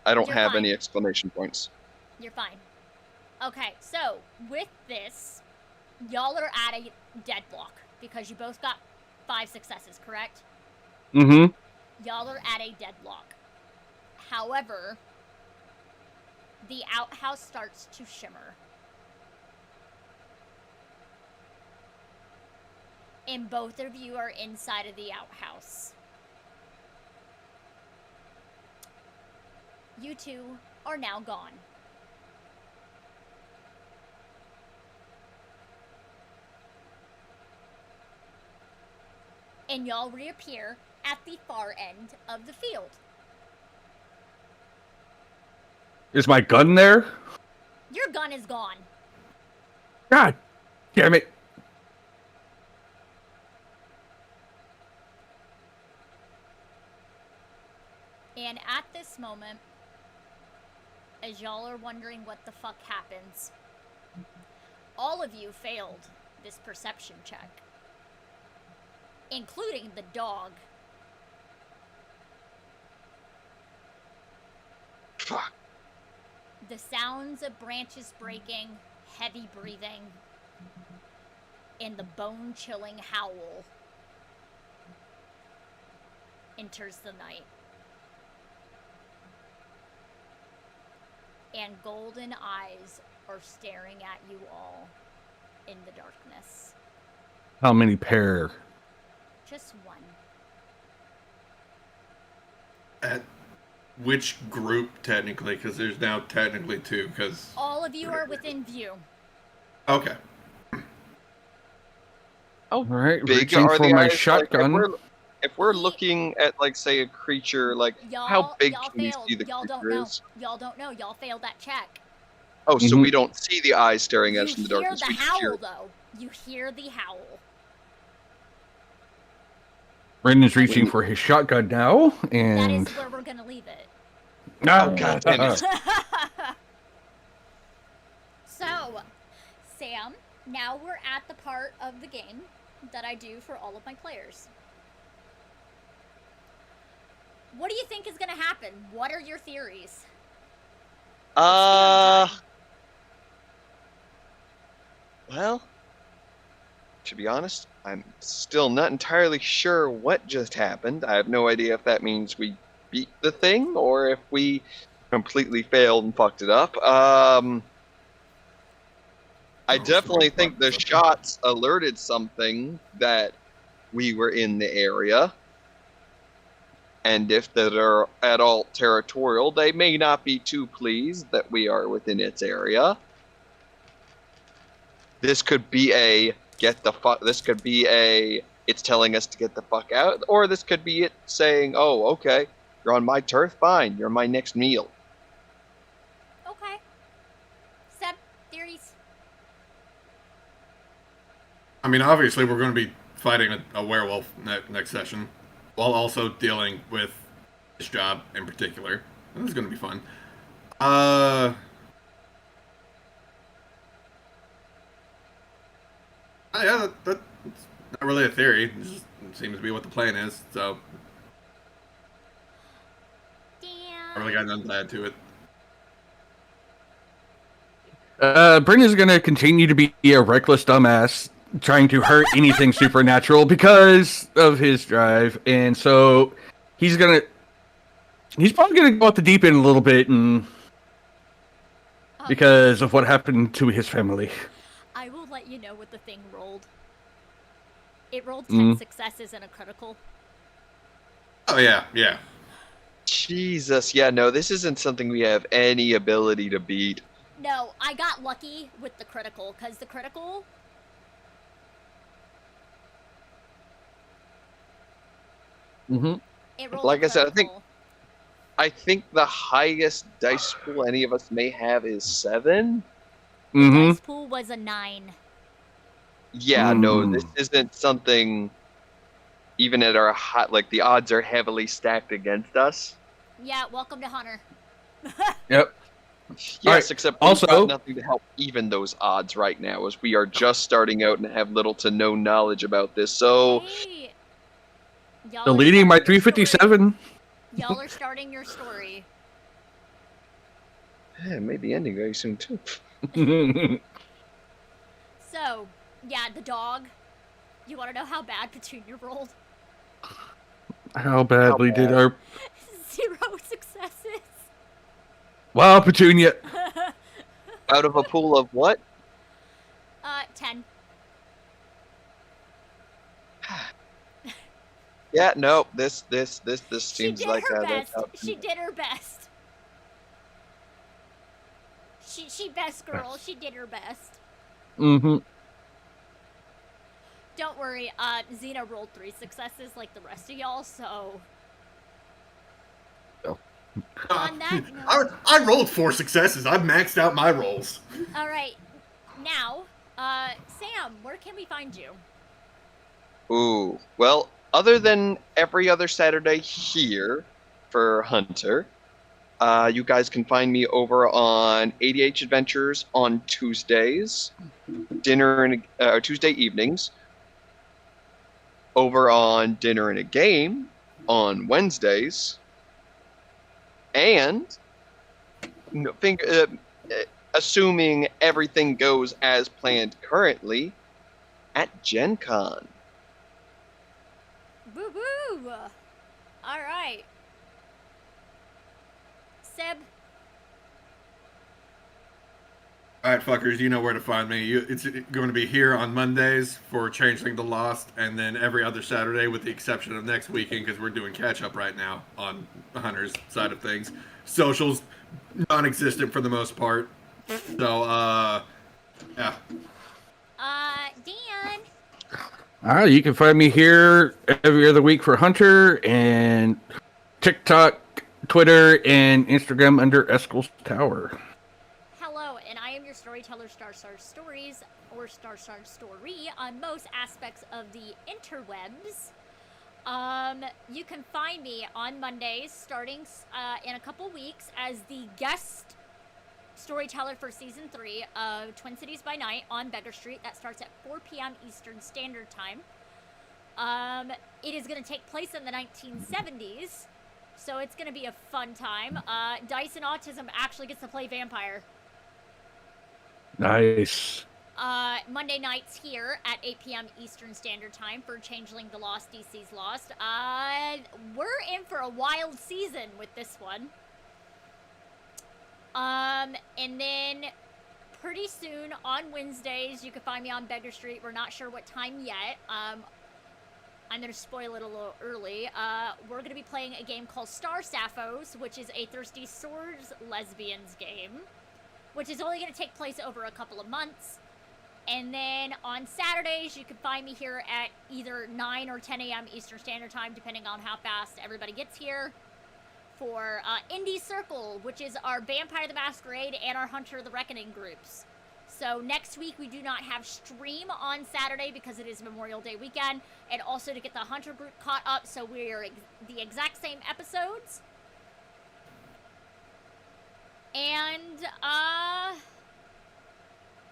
S3: I don't
S1: You're
S3: have
S1: fine.
S3: any exclamation points.
S1: You're fine. Okay, so with this, y'all are at a deadlock because you both got 5 successes, correct?
S2: Mm-hmm.
S1: Y'all are at a deadlock. However, the outhouse starts to shimmer. And both of you are inside of the outhouse. You two are now gone. And y'all reappear at the far end of the field.
S2: Is my gun there?
S1: Your gun is gone.
S2: God damn it.
S1: And at this moment, as y'all are wondering what the fuck happens, all of you failed this perception check, including the dog.
S3: Fuck.
S1: The sounds of branches breaking, heavy breathing, and the bone-chilling howl enters the night. and golden eyes are staring at you all in the darkness.
S2: How many pair?
S1: Just one.
S4: At which group, technically? Because there's now technically two, because...
S1: All of you are within view.
S4: Okay.
S3: How
S2: All right,
S3: big
S2: reaching
S3: are
S2: for
S3: the
S2: my
S3: eyes?
S2: shotgun.
S3: Like, if we're looking at, like, say, a creature, like, how big
S1: Y'all
S3: can we
S1: failed.
S3: see the
S1: Y'all don't
S3: creature
S1: know.
S3: is?
S1: Y'all don't know. Y'all failed that check.
S3: Oh, so
S2: Mhm.
S3: we don't see the eyes staring at
S1: You
S3: us in the
S1: hear
S3: darkness.
S1: the
S3: We
S1: howl,
S3: hear.
S1: though. You hear the howl.
S2: Brendan's reaching for his shotgun now,
S1: That
S2: and
S1: is where we're gonna leave it.
S3: Oh, God damn it.
S1: So, Sam, now we're at the part of the game that I do for all of my players. What do you think is gonna happen? What are your theories?
S3: Well, to be honest, I'm still not entirely sure what just happened. I have no idea if that means we beat the thing or if we completely failed and fucked it up. I definitely think the shots alerted something that we were in the area. And if they're at all territorial, they may not be too pleased that we are within its area. This could be a this could be a it's telling us to get the fuck out, or this could be it saying, "Oh, okay, you're on my turf, fine, you're my next meal."
S1: Okay. Seb, theories?
S4: I mean, obviously, we're going to be fighting a werewolf next session, while also dealing with this job in particular. This is going to be fun. Yeah, that's not really a theory. It just seems to be what the plan is, so I really got nothing to add to it.
S2: Brendan's gonna continue to be a reckless dumbass, trying to hurt anything supernatural because of his drive, and so he's probably gonna go off the deep end a little bit, and because of what happened to his family.
S1: I will let you know what the thing rolled. It rolled 10 successes and a critical.
S4: Oh, yeah.
S3: Jesus, yeah, no, this isn't something we have any ability to beat.
S1: No, I got lucky with the critical, because the critical... It rolled
S3: Like
S1: a
S3: I said,
S1: critical.
S3: I think the highest dice pool any of us may have is 7.
S1: The dice pool was a 9.
S3: Yeah, no, this isn't something. Even at our hot, like the odds are heavily stacked against us.
S1: Yeah, welcome to Hunter.
S2: Yep.
S3: Yes,
S2: right.
S3: except we've
S2: Also-
S3: got nothing to help even those odds right now, as we are just starting out and have little to no knowledge about this. So,
S1: Hey, y'all are
S2: Deleting my
S1: starting your story.
S2: 357.
S1: Y'all are starting your story.
S3: yeah, it may be ending very soon too.
S1: So, yeah, the dog. You want to know how bad Petunia rolled?
S2: How badly
S3: How
S2: did
S3: bad?
S2: our
S1: 0 successes.
S2: wow, Petunia?
S3: Out of a pool of what?
S1: 10.
S3: Yeah, no, this
S1: She
S3: seems
S1: did
S3: like
S1: her
S3: that's
S1: best.
S3: how-
S1: She did her best. She best girl. She did her best. Don't worry, Xena rolled 3 successes like the rest of y'all, so... On that note...
S4: I rolled 4 successes. I've maxed out my rolls.
S1: Alright, now, Sam, where can we find you?
S3: Ooh, well, other than every other Saturday here for Hunter, you guys can find me over on ADH Adventures on Tuesdays, Tuesday evenings, over on Dinner and a Game on Wednesdays, and assuming everything goes as planned currently, at Gen Con.
S1: Woo-woo! Alright. Seb,
S4: All right, fuckers, you know where to find me. It's going to be here on Mondays for Changeling the Lost, and then every other Saturday, with the exception of next weekend, because we're doing catch-up right now on Hunter's side of things. Socials, non-existent for the most part. So, yeah.
S1: Dan.
S2: All right, you can find me here every other week for Hunter and TikTok, Twitter, and Instagram under eskils.tower.
S1: Hello, and I am your storyteller, Starshard.Stories, or Starshard.Story, on most aspects of the interwebs. You can find me on Mondays, starting in a couple weeks, as the guest storyteller for Season 3 of Twin Cities by Night on Beggar Street. That starts at 4 p.m. Eastern Standard Time. It is going to take place in the 1970s, so it's going to be a fun time. Dice and Autism actually gets to play vampire.
S2: Nice.
S1: Monday nights here at 8 p.m. Eastern Standard Time for Changeling the Lost, DC's Lost. We're in for a wild season with this one. And then pretty soon on Wednesdays, you can find me on Beggar Street. We're not sure what time yet. I'm going to spoil it a little early. We're going to be playing a game called Star Sapphos, which is a Thirsty Swords lesbians game, which is only going to take place over a couple of months. And then on Saturdays, you can find me here at either 9 or 10 a.m. Eastern Standard Time, depending on how fast everybody gets here, for Indy Circle, which is our Vampire the Masquerade and our Hunter the Reckoning groups. So next week, we do not have stream on Saturday because it is Memorial Day weekend, and also to get the Hunter group caught up, so we're the exact same episodes. And,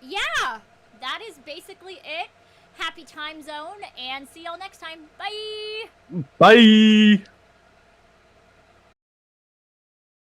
S1: yeah, that is basically it. Happy time zone, and see y'all next time. Bye!
S2: Bye!